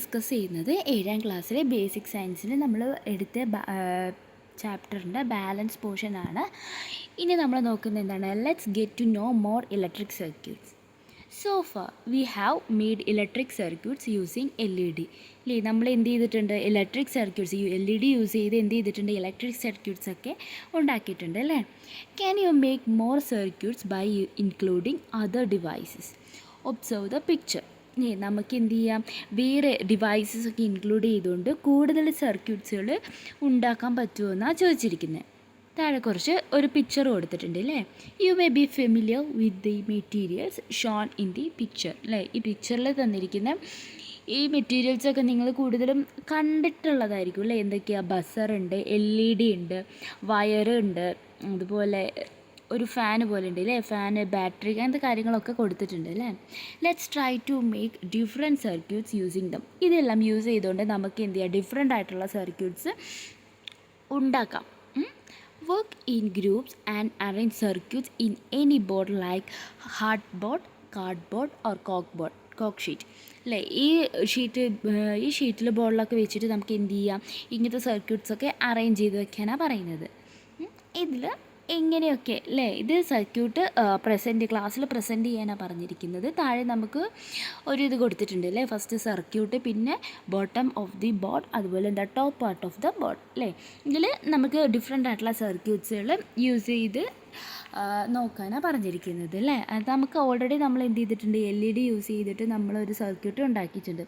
Discuss ചെയ്യുന്നത് 7ാം ക്ലാസ്സിലെ basic സയൻസിൽ നമ്മൾ എടുത്ത ചാപ്റ്ററിൻ്റെ ബാലൻസ് പോർഷനാണ്. ഇനി നമ്മൾ നോക്കുന്നത് എന്താണ്? Let's get to know more electric circuits. So far we have made electric circuits using LED. അല്ലേ, നമ്മൾ എന്ത് ചെയ്തിട്ടുണ്ട്? ഇലക്ട്രിക് സർക്യൂട്ട്സ് LED യൂസ് ചെയ്ത് എന്ത് ചെയ്തിട്ടുണ്ട്? ഇലക്ട്രിക് സർക്യൂട്ട്സ് ഒക്കെ ഉണ്ടാക്കിയിട്ടുണ്ട് അല്ലേ. Can you make more circuits by including other devices? Observe the picture. നമുക്ക് എന്ത് ചെയ്യാം? വേറെ ഡിവൈസസ് ഒക്കെ ഇൻക്ലൂഡ് ചെയ്തുകൊണ്ട് കൂടുതൽ സർക്യൂട്ട്സുകൾ ഉണ്ടാക്കാൻ പറ്റുമെന്നാണ് ചോദിച്ചിരിക്കുന്നത്. താഴെ കുറച്ച് ഒരു പിക്ചർ കൊടുത്തിട്ടുണ്ട് അല്ലേ. You may be familiar with the materials Sean in the picture. അല്ലേ, ഈ പിക്ചറിൽ തന്നിരിക്കുന്ന ഈ മെറ്റീരിയൽസൊക്കെ നിങ്ങൾ കൂടുതലും കണ്ടിട്ടുള്ളതായിരിക്കും അല്ലേ. എന്തൊക്കെയാണ്? ബസറുണ്ട്, LED ഉണ്ട്, വയറുണ്ട്, അതുപോലെ ഒരു ഫാന് പോലെ ഉണ്ട് അല്ലേ, ഫാന്, ബാറ്ററി, അങ്ങനത്തെ കാര്യങ്ങളൊക്കെ കൊടുത്തിട്ടുണ്ട് അല്ലേ. Let's try to make different circuits using them. ഇതെല്ലാം യൂസ് ചെയ്തുകൊണ്ട് നമുക്ക് എന്ത് ചെയ്യാം? ഡിഫറെൻ്റ് ആയിട്ടുള്ള സർക്യൂട്ട്സ് ഉണ്ടാക്കാം. Work in groups and arrange circuits in any board like hardboard, cardboard or കോക്ക് ഷീറ്റ്. അല്ലേ, ഈ ഷീറ്റിൽ ബോർഡിലൊക്കെ വെച്ചിട്ട് നമുക്ക് എന്ത് ചെയ്യാം? ഇങ്ങനത്തെ സർക്യൂട്ട്സൊക്കെ അറേഞ്ച് ചെയ്ത് വെക്കാനാണ് പറയുന്നത്. ഇതിൽ എങ്ങനെയൊക്കെ അല്ലേ, ഇത് സർക്യൂട്ട് ക്ലാസ്സിൽ പ്രസൻറ്റ് ചെയ്യാനാണ് പറഞ്ഞിരിക്കുന്നത്. താഴെ നമുക്ക് ഒരു ഇത് കൊടുത്തിട്ടുണ്ട് അല്ലേ. ഫസ്റ്റ് സർക്യൂട്ട്, പിന്നെ ബോട്ടം ഓഫ് ദി ബോർഡ്, അതുപോലെ എന്താ top part of the board അല്ലേ. ഇതിൽ നമുക്ക് ഡിഫറെൻ്റ് ആയിട്ടുള്ള സർക്യൂട്ട്സുകൾ യൂസ് ചെയ്ത് നോക്കാനാണ് പറഞ്ഞിരിക്കുന്നത് അല്ലേ. അത് നമുക്ക് ഓൾറെഡി നമ്മൾ എന്ത് ചെയ്തിട്ടുണ്ട്? LED യൂസ് ചെയ്തിട്ട് നമ്മളൊരു സർക്യൂട്ട് ഉണ്ടാക്കിയിട്ടുണ്ട്.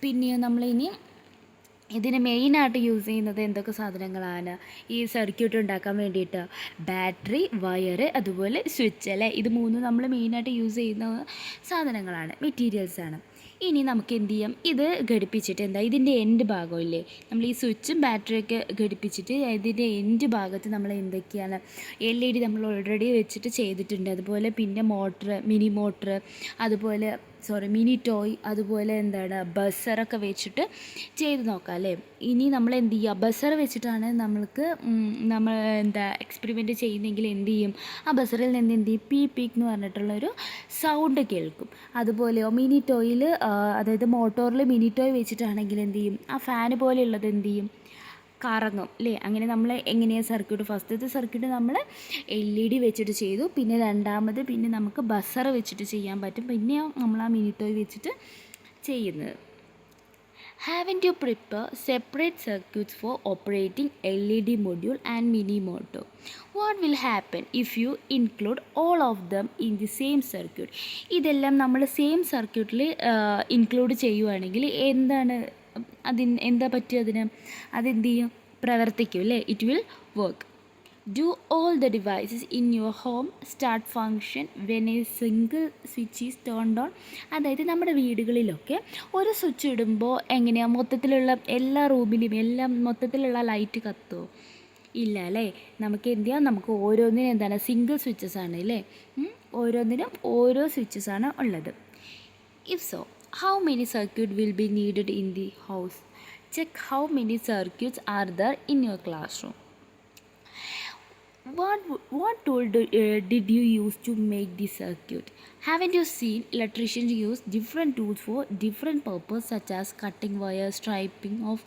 പിന്നെയോ നമ്മളിനി ഇതിന് മെയിനായിട്ട് യൂസ് ചെയ്യുന്നത് എന്തൊക്കെ സാധനങ്ങളാണ്? ഈ സർക്യൂട്ട് ഉണ്ടാക്കാൻ വേണ്ടിയിട്ട് ബാറ്ററി, വയർ, അതുപോലെ സ്വിച്ച് അല്ലേ. ഇത് മൂന്നും നമ്മൾ മെയിനായിട്ട് യൂസ് ചെയ്യുന്ന സാധനങ്ങളാണ്, മെറ്റീരിയൽസാണ്. ഇനി നമുക്ക് എന്ത് ചെയ്യാം? ഇത് ഘടിപ്പിച്ചിട്ട് ഇതിൻ്റെ എൻഡ് ഭാഗമില്ലേ, നമ്മൾ ഈ സ്വിച്ചും ബാറ്ററിയൊക്കെ ഘടിപ്പിച്ചിട്ട് ഇതിൻ്റെ എൻഡ് ഭാഗത്ത് നമ്മൾ എന്തൊക്കെയാണ്? LED നമ്മൾ ഓൾറെഡി വെച്ചിട്ട് ചെയ്തിട്ടുണ്ട്. അതുപോലെ പിന്നെ മിനി മോട്ടർ, അതുപോലെ മിനി ടോയ്, അതുപോലെ ബസറൊക്കെ വെച്ചിട്ട് ചെയ്ത് നോക്കാം അല്ലേ. ഇനി നമ്മൾ എന്ത് ചെയ്യുക? ബസർ വെച്ചിട്ടാണ് നമ്മൾ എക്സ്പെരിമെൻറ്റ് ചെയ്യുന്നതെങ്കിൽ എന്ത് ചെയ്യും? ആ ബസറിൽ നിന്ന് എന്ത് ചെയ്യും? പീക്ക് എന്ന് പറഞ്ഞിട്ടുള്ളൊരു സൗണ്ട് കേൾക്കും. അതുപോലെയോ മിനി ടോയിൽ, അതായത് മോട്ടോറിൽ മിനി ടോയ് വെച്ചിട്ടാണെങ്കിൽ എന്ത് ചെയ്യും? ആ ഫാന് പോലെയുള്ളത് എന്ത് ചെയ്യും? കറങ്ങും അല്ലേ. അങ്ങനെ നമ്മൾ എങ്ങനെയാണ് സർക്യൂട്ട്? ഫസ്റ്റത്തെ സർക്യൂട്ട് നമ്മൾ LED വെച്ചിട്ട് ചെയ്തു. പിന്നെ രണ്ടാമത് പിന്നെ നമുക്ക് ബസർ വെച്ചിട്ട് ചെയ്യാൻ പറ്റും. പിന്നെ നമ്മൾ ആ മിനി ടോയ് വെച്ചിട്ട് ചെയ്യുന്നത്. Haven't you prepared separate circuits for operating LED module and mini motor? What will happen if you include all of them in the same circuit? ഇതെല്ലാം നമ്മൾ സെയിം സർക്യൂട്ടിൽ ഇൻക്ലൂഡ് ചെയ്യുവാണെങ്കിൽ എന്താ പറ്റുക? അതെന്ത് ചെയ്യും? പ്രവർത്തിക്കും അല്ലേ. It will work. Do all the devices in your home start function when a single switch is turned on? അതായത് നമ്മുടെ വീടുകളിലൊക്കെ ഒരു സ്വിച്ച് ഇടുമ്പോൾ എങ്ങനെയാണ്? മൊത്തത്തിലുള്ള എല്ലാ റൂമിലും എല്ലാം മൊത്തത്തിലുള്ള ലൈറ്റ് കത്തുമോ? ഇല്ല അല്ലേ. നമുക്ക് എന്ത് ചെയ്യാം? നമുക്ക് ഓരോന്നിനും സിംഗിൾ സ്വിച്ചസ് ആണ് അല്ലേ. ഓരോന്നിനും ഓരോ സ്വിച്ചസ് ആണ് ഉള്ളത്. If so, how many circuits will be needed in the house? Check how many circuits are there in your classroom. What tool did you use to make the circuit? Haven't you seen electricians use different tools for different purposes, such as cutting wire, striping of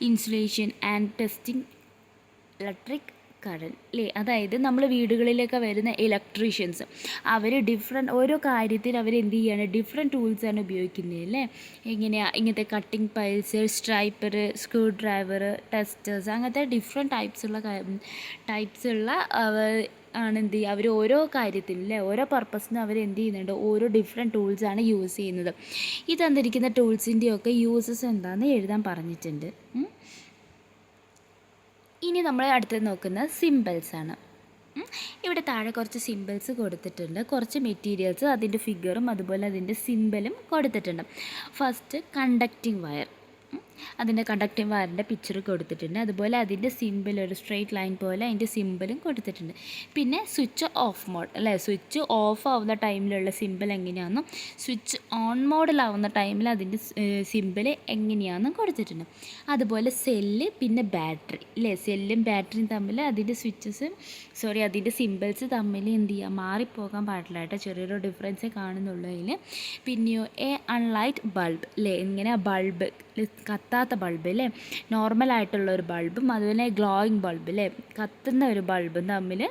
insulation and testing electric current അല്ലേ. അതായത് നമ്മൾ വീടുകളിലൊക്കെ വരുന്ന electricians അവർ ഓരോ കാര്യത്തിൽ അവരെന്ത് ചെയ്യാണ്? Different ടൂൾസാണ് ഉപയോഗിക്കുന്നത് അല്ലേ. എങ്ങനെയാണ്? ഇങ്ങനത്തെ cutting pliers, stripper, screwdriver, testers, അങ്ങനത്തെ ഡിഫറെൻറ്റ് ടൈപ്സുള്ള ആണ് എന്ത് ചെയ്യുക? അവർ ഓരോ കാര്യത്തിലും അല്ലേ, ഓരോ പർപ്പസിനും അവർ എന്ത് ചെയ്യുന്നുണ്ട്? ഓരോ ഡിഫറെൻറ്റ് ടൂൾസാണ് യൂസ് ചെയ്യുന്നത്. ഈ തന്നിരിക്കുന്ന ടൂൾസിൻ്റെയൊക്കെ യൂസസ് എന്താണെന്ന് എഴുതാൻ പറഞ്ഞിട്ടുണ്ട്. ഇനി നമ്മൾ അടുത്തത് നോക്കുന്നത് സിമ്പിൾസാണ്. ഇവിടെ താഴെ കുറച്ച് സിമ്പിൾസ് കൊടുത്തിട്ടുണ്ട്, കുറച്ച് മെറ്റീരിയൽസ്, അതിൻ്റെ ഫിഗറും അതുപോലെ അതിൻ്റെ സിമ്പിളും കൊടുത്തിട്ടുണ്ട്. First conducting wire. അതിൻ്റെ കണ്ടക്റ്റിംഗ് വയറിൻ്റെ പിക്ചർ കൊടുത്തിട്ടുണ്ട്. അതുപോലെ അതിൻ്റെ സിമ്പിൾ ഒരു സ്ട്രെയിറ്റ് ലൈൻ പോലെ അതിൻ്റെ സിമ്പിളും കൊടുത്തിട്ടുണ്ട്. പിന്നെ സ്വിച്ച് ഓഫ് മോഡ് അല്ലേ, സ്വിച്ച് ഓഫ് ആവുന്ന ടൈമിലുള്ള സിമ്പിൾ എങ്ങനെയാണെന്നും സ്വിച്ച് ഓൺ മോഡിലാവുന്ന ടൈമിൽ അതിൻ്റെ സിമ്പിൾ എങ്ങനെയാണെന്നും കൊടുത്തിട്ടുണ്ട്. അതുപോലെ സെല്ല് പിന്നെ ബാറ്ററി അല്ലേ, സെല്ലും ബാറ്ററിയും തമ്മിൽ അതിൻ്റെ അതിൻ്റെ സിമ്പിൾസ് തമ്മിൽ എന്ത് ചെയ്യുക, മാറിപ്പോകാൻ പാടില്ല കേട്ടോ. ചെറിയൊരു ഡിഫറൻസേ കാണുന്നുള്ളൂ അതിൽ. പിന്നെയോ അൺലൈറ്റ് ബൾബ് അല്ലേ, ഇങ്ങനെ ബൾബ് കത്താത്ത ബൾബ് അല്ലേ, നോർമലായിട്ടുള്ള ഒരു ബൾബും അതുപോലെ ഗ്ലോയിങ് ബൾബ് അല്ലേ, കത്തുന്ന ഒരു ബൾബും തമ്മിൽ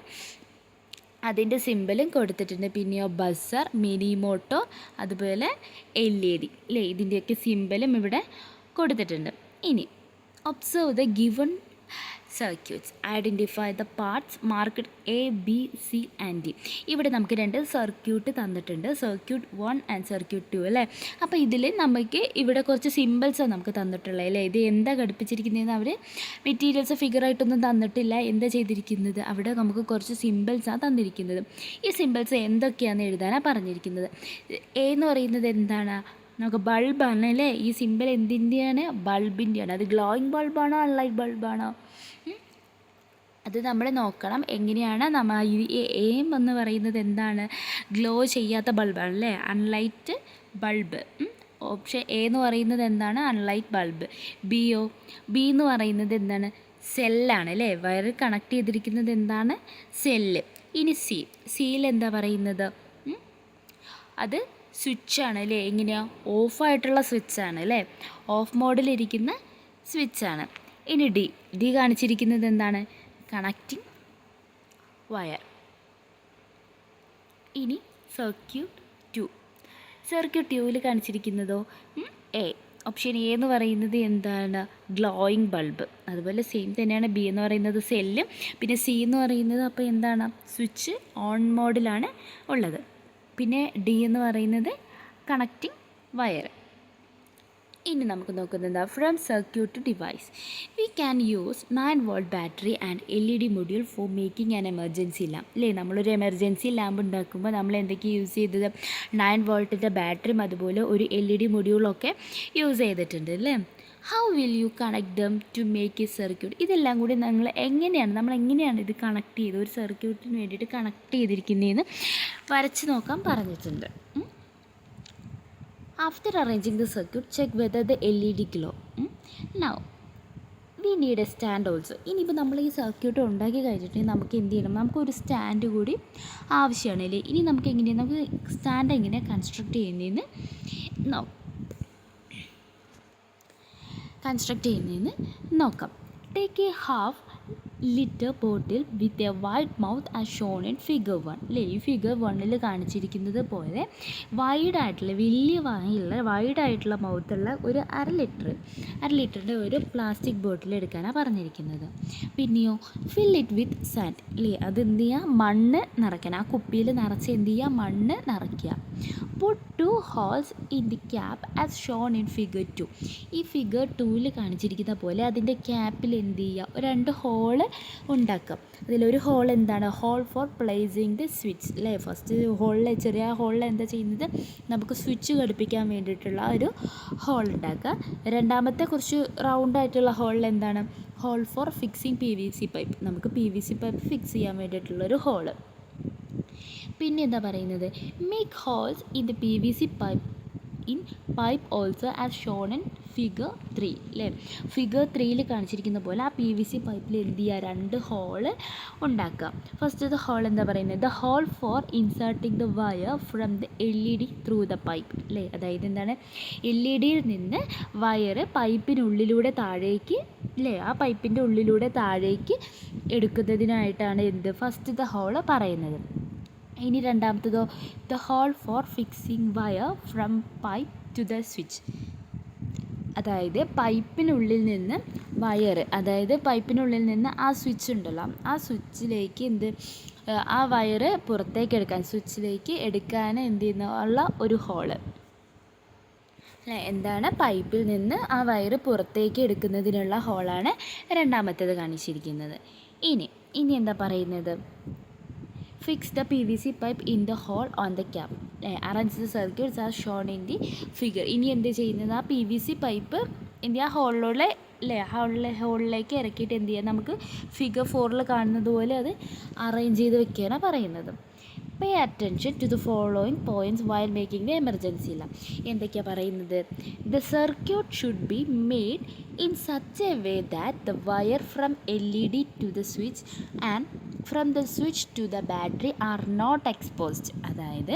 അതിൻ്റെ സിമ്പിളും കൊടുത്തിട്ടുണ്ട്. പിന്നെയോ ബസർ, മിനി മോട്ടോ, അതുപോലെ LED അല്ലേ, ഇതിൻ്റെയൊക്കെ സിമ്പിളും ഇവിടെ കൊടുത്തിട്ടുണ്ട്. ഇനി observe the given circuits, identify the parts marked A, B, C and D. ഇവിടെ നമുക്ക് 2 സർക്യൂട്ട് തന്നിട്ടുണ്ട്, സർക്യൂട്ട് 1 ആൻഡ് സർക്യൂട്ട് 2 അല്ലേ. അപ്പോൾ ഇതിൽ നമുക്ക് ഇവിടെ കുറച്ച് സിമ്പിൾസാണ് നമുക്ക് തന്നിട്ടുള്ളത് അല്ലേ. ഇത് എന്താ ഘടിപ്പിച്ചിരിക്കുന്നതെന്ന് അവർ മെറ്റീരിയൽസ് ഫിഗറായിട്ടൊന്നും തന്നിട്ടില്ല. എന്താ ചെയ്തിരിക്കുന്നത്, അവിടെ നമുക്ക് കുറച്ച് സിമ്പിൾസാണ് തന്നിരിക്കുന്നത്. ഈ സിമ്പിൾസ് എന്തൊക്കെയാണെന്ന് എഴുതാനാണ് പറഞ്ഞിരിക്കുന്നത്. എന്ന് പറയുന്നത് എന്താണ്, നമുക്ക് ബൾബാണ് അല്ലേ. ഈ സിമ്പിൾ എന്തിൻ്റെയാണ്, ബൾബിൻ്റെയാണ്. അത് ഗ്ലോയിങ് ബൾബാണോ അൺലൈറ്റ് ബൾബാണോ, അത് നമ്മൾ നോക്കണം. എങ്ങനെയാണ് നമ്മൾ എയിം എന്ന് പറയുന്നത് എന്താണ്, ഗ്ലോ ചെയ്യാത്ത ബൾബാണ് അല്ലേ, അൺലൈറ്റ് ബൾബ്. ഓപ്ഷൻ എ എന്ന് പറയുന്നത് എന്താണ്, അൺലൈറ്റ് ബൾബ്. ബി എന്ന് പറയുന്നത് എന്താണ്, സെല്ലാണ് അല്ലേ, വയർ കണക്ട് ചെയ്തിരിക്കുന്നത് എന്താണ്, സെല്ല്. ഇനി സിയിൽ എന്താ പറയുന്നത്, അത് സ്വിച്ചാണ് അല്ലേ, എങ്ങനെയാണ്, ഓഫായിട്ടുള്ള സ്വിച്ചാണ് അല്ലേ, ഓഫ് മോഡിലിരിക്കുന്ന സ്വിച്ചാണ്. ഇനി ഡി കാണിച്ചിരിക്കുന്നത് എന്താണ്, കണക്റ്റിംഗ് വയർ. ഇനി സർക്യൂട്ട് 2ൽ കാണിച്ചിരിക്കുന്നതോ ഓപ്ഷൻ എ എന്ന് പറയുന്നത് എന്താണ്, ഗ്ലോയിങ് ബൾബ്. അതുപോലെ സെയിം തന്നെയാണ് ബി എന്ന് പറയുന്നത് സെല്ലും, പിന്നെ സി എന്ന് പറയുന്നത് അപ്പോൾ എന്താണ്, സ്വിച്ച് ഓൺ മോഡിലാണ് ഉള്ളത്. പിന്നെ ഡി എന്ന് പറയുന്നത് കണക്റ്റിംഗ് വയർ. ഇനി നമുക്ക് നോക്കുന്നത് from circuit to device, we can use 9 volt battery and LED module for making an emergency lamp അല്ലേ. നമ്മളൊരു എമർജൻസി ലാമ്പ് ഉണ്ടാക്കുമ്പോൾ നമ്മൾ എന്തൊക്കെയാണ് യൂസ് ചെയ്തത്, 9 volt ബാറ്ററിയും അതുപോലെ ഒരു LED മൊഡ്യൂളൊക്കെ യൂസ് ചെയ്തിട്ടുണ്ട് അല്ലേ. How will you connect them to make a circuit, ഇതെല്ലാം കൂടി നമ്മൾ എങ്ങനെയാണ് ഇത് കണക്ട് ചെയ്ത് ഒരു സർക്യൂട്ടിന് വേണ്ടിയിട്ട് കണക്ട് ചെയ്തിരിക്കുന്നതെന്ന് വരച്ച് നോക്കാൻ പറഞ്ഞിട്ടുണ്ട്. After arranging the circuit, check whether the LED glow. Now, we need a stand also. ഇനിയിപ്പോൾ നമ്മൾ ഈ സർക്യൂട്ട് ഉണ്ടാക്കി കഴിഞ്ഞിട്ട് നമുക്ക് എന്ത് ചെയ്യണം, നമുക്കൊരു സ്റ്റാൻഡ് കൂടി ആവശ്യമാണ് അല്ലേ. ഇനി നമുക്ക് സ്റ്റാൻഡ് എങ്ങനെയാണ് കൺസ്ട്രക്ട് ചെയ്യുന്നതെന്ന് നോക്കാം. Take A half liter bottle with a wide mouth as shown in figure 1 അല്ലേ. ഈ ഫിഗർ 1 കാണിച്ചിരിക്കുന്നത് പോലെ വൈഡായിട്ടുള്ള മൗത്തുള്ള ഒരു അര ലിറ്ററിൻ്റെ ഒരു പ്ലാസ്റ്റിക് ബോട്ടിൽ എടുക്കാനാണ് പറഞ്ഞിരിക്കുന്നത്. പിന്നെയോ ഫിൽ ഇറ്റ് വിത്ത് സാൻഡ് അല്ലേ, അത് എന്ത് ചെയ്യുക, മണ്ണ് നിറയ്ക്കണം. ആ കുപ്പിയിൽ നിറച്ച് എന്ത് ചെയ്യുക, മണ്ണ് നിറയ്ക്കുക. Puttu 2 holes in the cap as shown in figure 2. ഈ ഫിഗർ 2 കാണിച്ചിരിക്കുന്ന പോലെ അതിൻ്റെ ക്യാപ്പിൽ എന്ത് ചെയ്യുക, 2 ഹോള് ഉണ്ടാക്കാം. അതിലൊരു ഹോൾ എന്താണ്, hole for placing the switch അല്ലേ. ഫസ്റ്റ് ചെറിയ ഹോളിൽ എന്താ ചെയ്യുന്നത്, നമുക്ക് സ്വിച്ച് ഘടിപ്പിക്കാൻ വേണ്ടിയിട്ടുള്ള ഒരു ഹോൾ ഉണ്ടാക്കുക. രണ്ടാമത്തെ കുറച്ച് റൗണ്ടായിട്ടുള്ള ഹോളിൽ എന്താണ്, hole for fixing PVC pipe, നമുക്ക് PVC പൈപ്പ് ഫിക്സ് ചെയ്യാൻ വേണ്ടിയിട്ടുള്ളൊരു ഹോള്. പിന്നെ എന്താ പറയുന്നത്, make holes in the PVC pipe also as shown in figure 3 അല്ലേ. ഫിഗർ 3 കാണിച്ചിരിക്കുന്ന പോലെ ആ PVC പൈപ്പിൽ എന്ത് ചെയ്യുക, 2 ഹോള് ഉണ്ടാക്കുക. ഫസ്റ്റത്തെ ഹോൾ എന്താ പറയുന്നത്, the hole for inserting the wire from the LED through the pipe അല്ലേ. അതായത് എന്താണ്, LED-യിൽ നിന്ന് വയറ് പൈപ്പിനുള്ളിലൂടെ താഴേക്ക് അല്ലേ, ആ പൈപ്പിൻ്റെ ഉള്ളിലൂടെ താഴേക്ക് എടുക്കുന്നതിനായിട്ടാണ് ഫസ്റ്റത്തെ ഹോള് പറയുന്നത്. ഇനി രണ്ടാമത്തതോ, the hole for fixing wire from pipe to the switch. അതായത് പൈപ്പിനുള്ളിൽ നിന്ന് പൈപ്പിനുള്ളിൽ നിന്ന് ആ സ്വിച്ച് ഉണ്ടല്ലോ, ആ സ്വിച്ചിലേക്ക് ആ വയറ് പുറത്തേക്ക് എടുക്കാൻ, സ്വിച്ചിലേക്ക് എടുക്കാൻ ഉള്ള ഒരു ഹോള് അല്ലേ. എന്താണ്, പൈപ്പിൽ നിന്ന് ആ വയറ് പുറത്തേക്ക് എടുക്കുന്നതിനുള്ള ഹോളാണ് രണ്ടാമത്തേത് കാണിച്ചിരിക്കുന്നത്. ഇനി എന്താ പറയുന്നത്, fix the PVC pipe in the hole on the cap. Arrange the circuits are shown in the figure. ഇനി എന്ത് ചെയ്യുന്നത്, ആ PVC പൈപ്പ് എന്ത് ചെയ്യുക, ഹോളിലൂടെ അല്ലേ ഹോളിലേക്ക് ഇറക്കിയിട്ട് എന്ത് ചെയ്യുക, നമുക്ക് ഫിഗർ 4 കാണുന്നത് പോലെ അത് അറേഞ്ച് ചെയ്ത് വെക്കുകയാണ് പറയുന്നത്. Pay attention to the following points while making the emergency alarm. എന്തൊക്കെയാണ് പറയുന്നത്? The circuit should be made in such a way that the wire from LED to the switch and from the switch to the battery are not exposed. അതായത്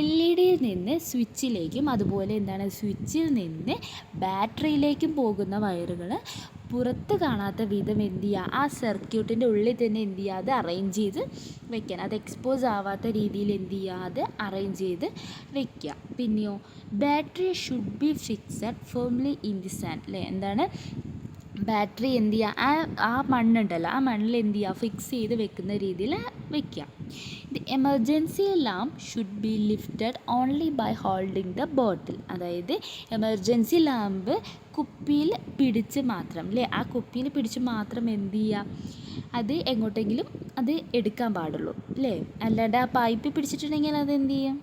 LED നിന്ന് സ്വിച്ചിലേക്കും അതുപോലെ എന്താണ് സ്വിച്ചിൽ നിന്ന് ബാറ്ററിയിലേക്കും പോകുന്ന വയറുകൾ പുറത്ത് കാണാത്ത വിധം എന്ത് ചെയ്യുക, ആ സർക്യൂട്ടിൻ്റെ ഉള്ളിൽ തന്നെ എന്ത് ചെയ്യുക, അത് അറേഞ്ച് ചെയ്ത് വെക്കാൻ, അത് എക്സ്പോസ് ആവാത്ത രീതിയിൽ എന്ത് ചെയ്യുക, അത് അറേഞ്ച് ചെയ്ത് വെക്കുക. പിന്നെയോ battery should be fixed firmly in the sand അല്ലേ. എന്താണ് ബാറ്ററി എന്ത് ചെയ്യുക, ആ മണ്ണുണ്ടല്ലോ, ആ മണ്ണിൽ എന്ത് ചെയ്യുക, ഫിക്സ് ചെയ്ത് വെക്കുന്ന രീതിയിൽ വെക്കുക. The emergency lamp should be lifted only by holding the bottle. അതായത് എമർജൻസി ലാമ്പ് കുപ്പിയിൽ പിടിച്ച് മാത്രം അല്ലേ, ആ കുപ്പിയിൽ പിടിച്ച് മാത്രം എന്ത് ചെയ്യുക, അത് എങ്ങോട്ടെങ്കിലും അത് എടുക്കാൻ പാടുള്ളൂ അല്ലേ. അല്ലാണ്ട് ആ പൈപ്പ് പിടിച്ചിട്ടുണ്ടെങ്കിൽ അത് എന്ത് ചെയ്യും,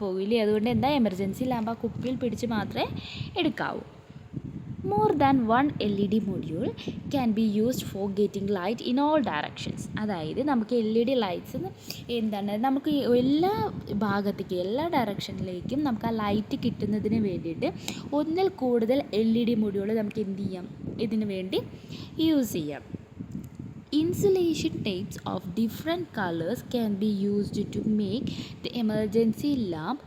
പോകില്ലേ. അതുകൊണ്ട് എന്താ, എമർജൻസി ലാമ്പ് ആ കുപ്പിയിൽ പിടിച്ച് മാത്രമേ എടുക്കാവൂ. More than one LED module can be used for getting light in all directions. അതായത് നമുക്ക് LED ലൈറ്റ്സ് എന്താണ്, നമുക്ക് എല്ലാ ഭാഗത്തേക്കും എല്ലാ ഡയറക്ഷനിലേക്കും നമുക്ക് ആ ലൈറ്റ് കിട്ടുന്നതിന് വേണ്ടിയിട്ട് ഒന്നിൽ കൂടുതൽ LED മൊഡ്യൂൾ നമുക്ക് എന്ത് ചെയ്യാം, ഇതിന് വേണ്ടി യൂസ് ചെയ്യാം. Insulation tapes of different colors can be used to make the emergency lamp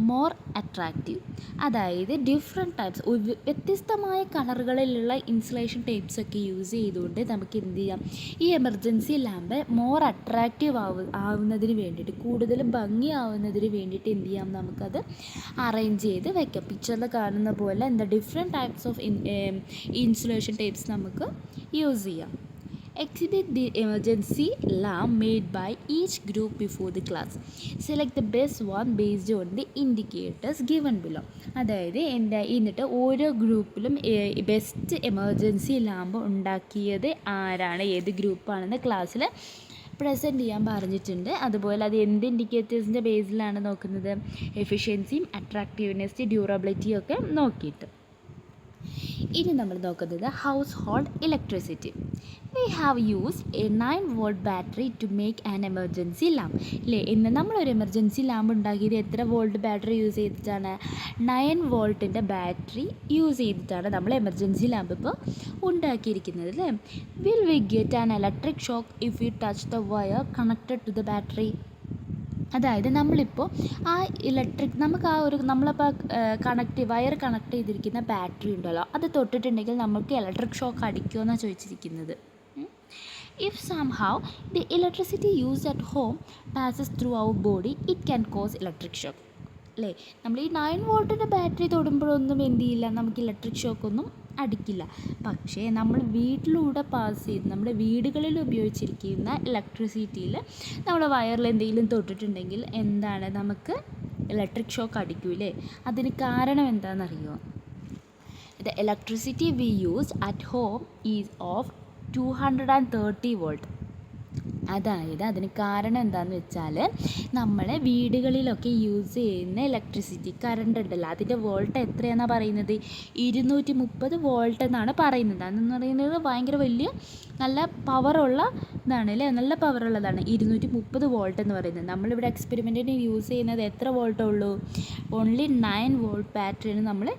more attractive. അതായത് ഡിഫറെൻറ്റ് ടൈപ്സ്, വ്യത്യസ്തമായ കളറുകളിലുള്ള ഇൻസുലേഷൻ ടേപ്സ് ഒക്കെ യൂസ് ചെയ്തുകൊണ്ട് നമുക്ക് എന്ത് ചെയ്യാം, ഈ എമർജൻസി ലാമ്പ് മോർ അട്രാക്റ്റീവ് ആവുന്നതിന് വേണ്ടിയിട്ട്, കൂടുതൽ ഭംഗിയാവുന്നതിന് വേണ്ടിയിട്ട് എന്ത് ചെയ്യാം, നമുക്കത് അറേഞ്ച് ചെയ്ത് വെക്കാം. പിക്ചറിൽ കാണുന്ന പോലെ എന്താ different types of insulation tapes നമുക്ക് യൂസ് ചെയ്യാം. Exhibit the emergency lamp made by each group before the class. Select the best one based on the indicators given below. അതായത് എന്നിട്ട് ഓരോ ഗ്രൂപ്പിലും ബെസ്റ്റ് എമർജൻസി ലാമ്പ് ഉണ്ടാക്കിയത് ആരാണ്, ഏത് ഗ്രൂപ്പാണെന്ന് ക്ലാസ്സിൽ പ്രസൻറ്റ് ചെയ്യാൻ പറഞ്ഞിട്ടുണ്ട്. അതുപോലെ അത് എന്ത് ഇൻഡിക്കേറ്റേഴ്സിൻ്റെ ബേസിലാണ് നോക്കുന്നത്, എഫിഷ്യൻസിയും അട്രാക്റ്റീവ്നെസ് ഡ്യൂറബിലിറ്റിയും ഒക്കെ നോക്കിയിട്ട്. ഇനി നമ്മൾ നോക്കുന്നത് household electricity. We have used a 9 volt battery to make an emergency lamp അല്ലേ. ഇന്ന് നമ്മളൊരു എമർജൻസി ലാമ്പ് ഉണ്ടാക്കിയത് എത്ര വോൾട്ട് ബാറ്ററി യൂസ് ചെയ്തിട്ടാണ്, 9 volt ബാറ്ററി യൂസ് ചെയ്തിട്ടാണ് നമ്മൾ എമർജൻസി ലാമ്പ് ഇപ്പോൾ ഉണ്ടാക്കിയിരിക്കുന്നത് അല്ലേ. Will we get an electric shock if you touch the wire connected to the battery. അതായത് നമ്മളിപ്പോൾ ആ നമുക്ക് ആ ഒരു നമ്മളിപ്പോൾ വയർ കണക്ട് ചെയ്തിരിക്കുന്ന ബാറ്ററി ഉണ്ടല്ലോ, അത് തൊട്ടിട്ടുണ്ടെങ്കിൽ നമുക്ക് ഇലക്ട്രിക് ഷോക്ക് അടിക്കുമെന്നാണ് ചോദിച്ചിരിക്കുന്നത്. If somehow the electricity used at home passes through our body, it can cause electric shock അല്ലേ. നമ്മൾ ഈ 9 volt ബാറ്ററി തൊടുമ്പോഴൊന്നും എന്ത് ചെയ്യില്ല, നമുക്ക് ഇലക്ട്രിക് ഷോക്കൊന്നും അടിക്കില്ല. പക്ഷേ നമ്മൾ വീട്ടിലൂടെ പാസ് ചെയ്ത് നമ്മുടെ വീടുകളിൽ ഉപയോഗിച്ചിരിക്കുന്ന ഇലക്ട്രിസിറ്റിയിൽ നമ്മൾ വയറിൽ എന്തെങ്കിലും തൊട്ടിട്ടുണ്ടെങ്കിൽ എന്താണ്, നമുക്ക് ഇലക്ട്രിക് ഷോക്ക് അടിക്കൂലേ. അതിന് കാരണം എന്താണെന്നറിയുമോ? The electricity we use at home is of 230 volt. അതായത് അതിന് കാരണം എന്താണെന്ന് വെച്ചാൽ നമ്മൾ വീടുകളിലൊക്കെ യൂസ് ചെയ്യുന്ന ഇലക്ട്രിസിറ്റി കറണ്ട് ഉണ്ടല്ലോ, അതിൻ്റെ വോൾട്ട് എത്രയാണെന്നാണ് പറയുന്നത്, 230 volt എന്നാണ് പറയുന്നത്. അതെന്ന് പറയുന്നത് ഭയങ്കര വലിയ നല്ല പവറുള്ള ഇതാണ് അല്ലേ, നല്ല പവറുള്ളതാണ് 230 volt എന്ന് പറയുന്നത്. നമ്മളിവിടെ എക്സ്പെരിമെൻറ്റിന് യൂസ് ചെയ്യുന്നത് എത്ര വോൾട്ടേ ഉള്ളൂ, ഓൺലി 9 volt ബാറ്ററിയാണ് നമ്മൾ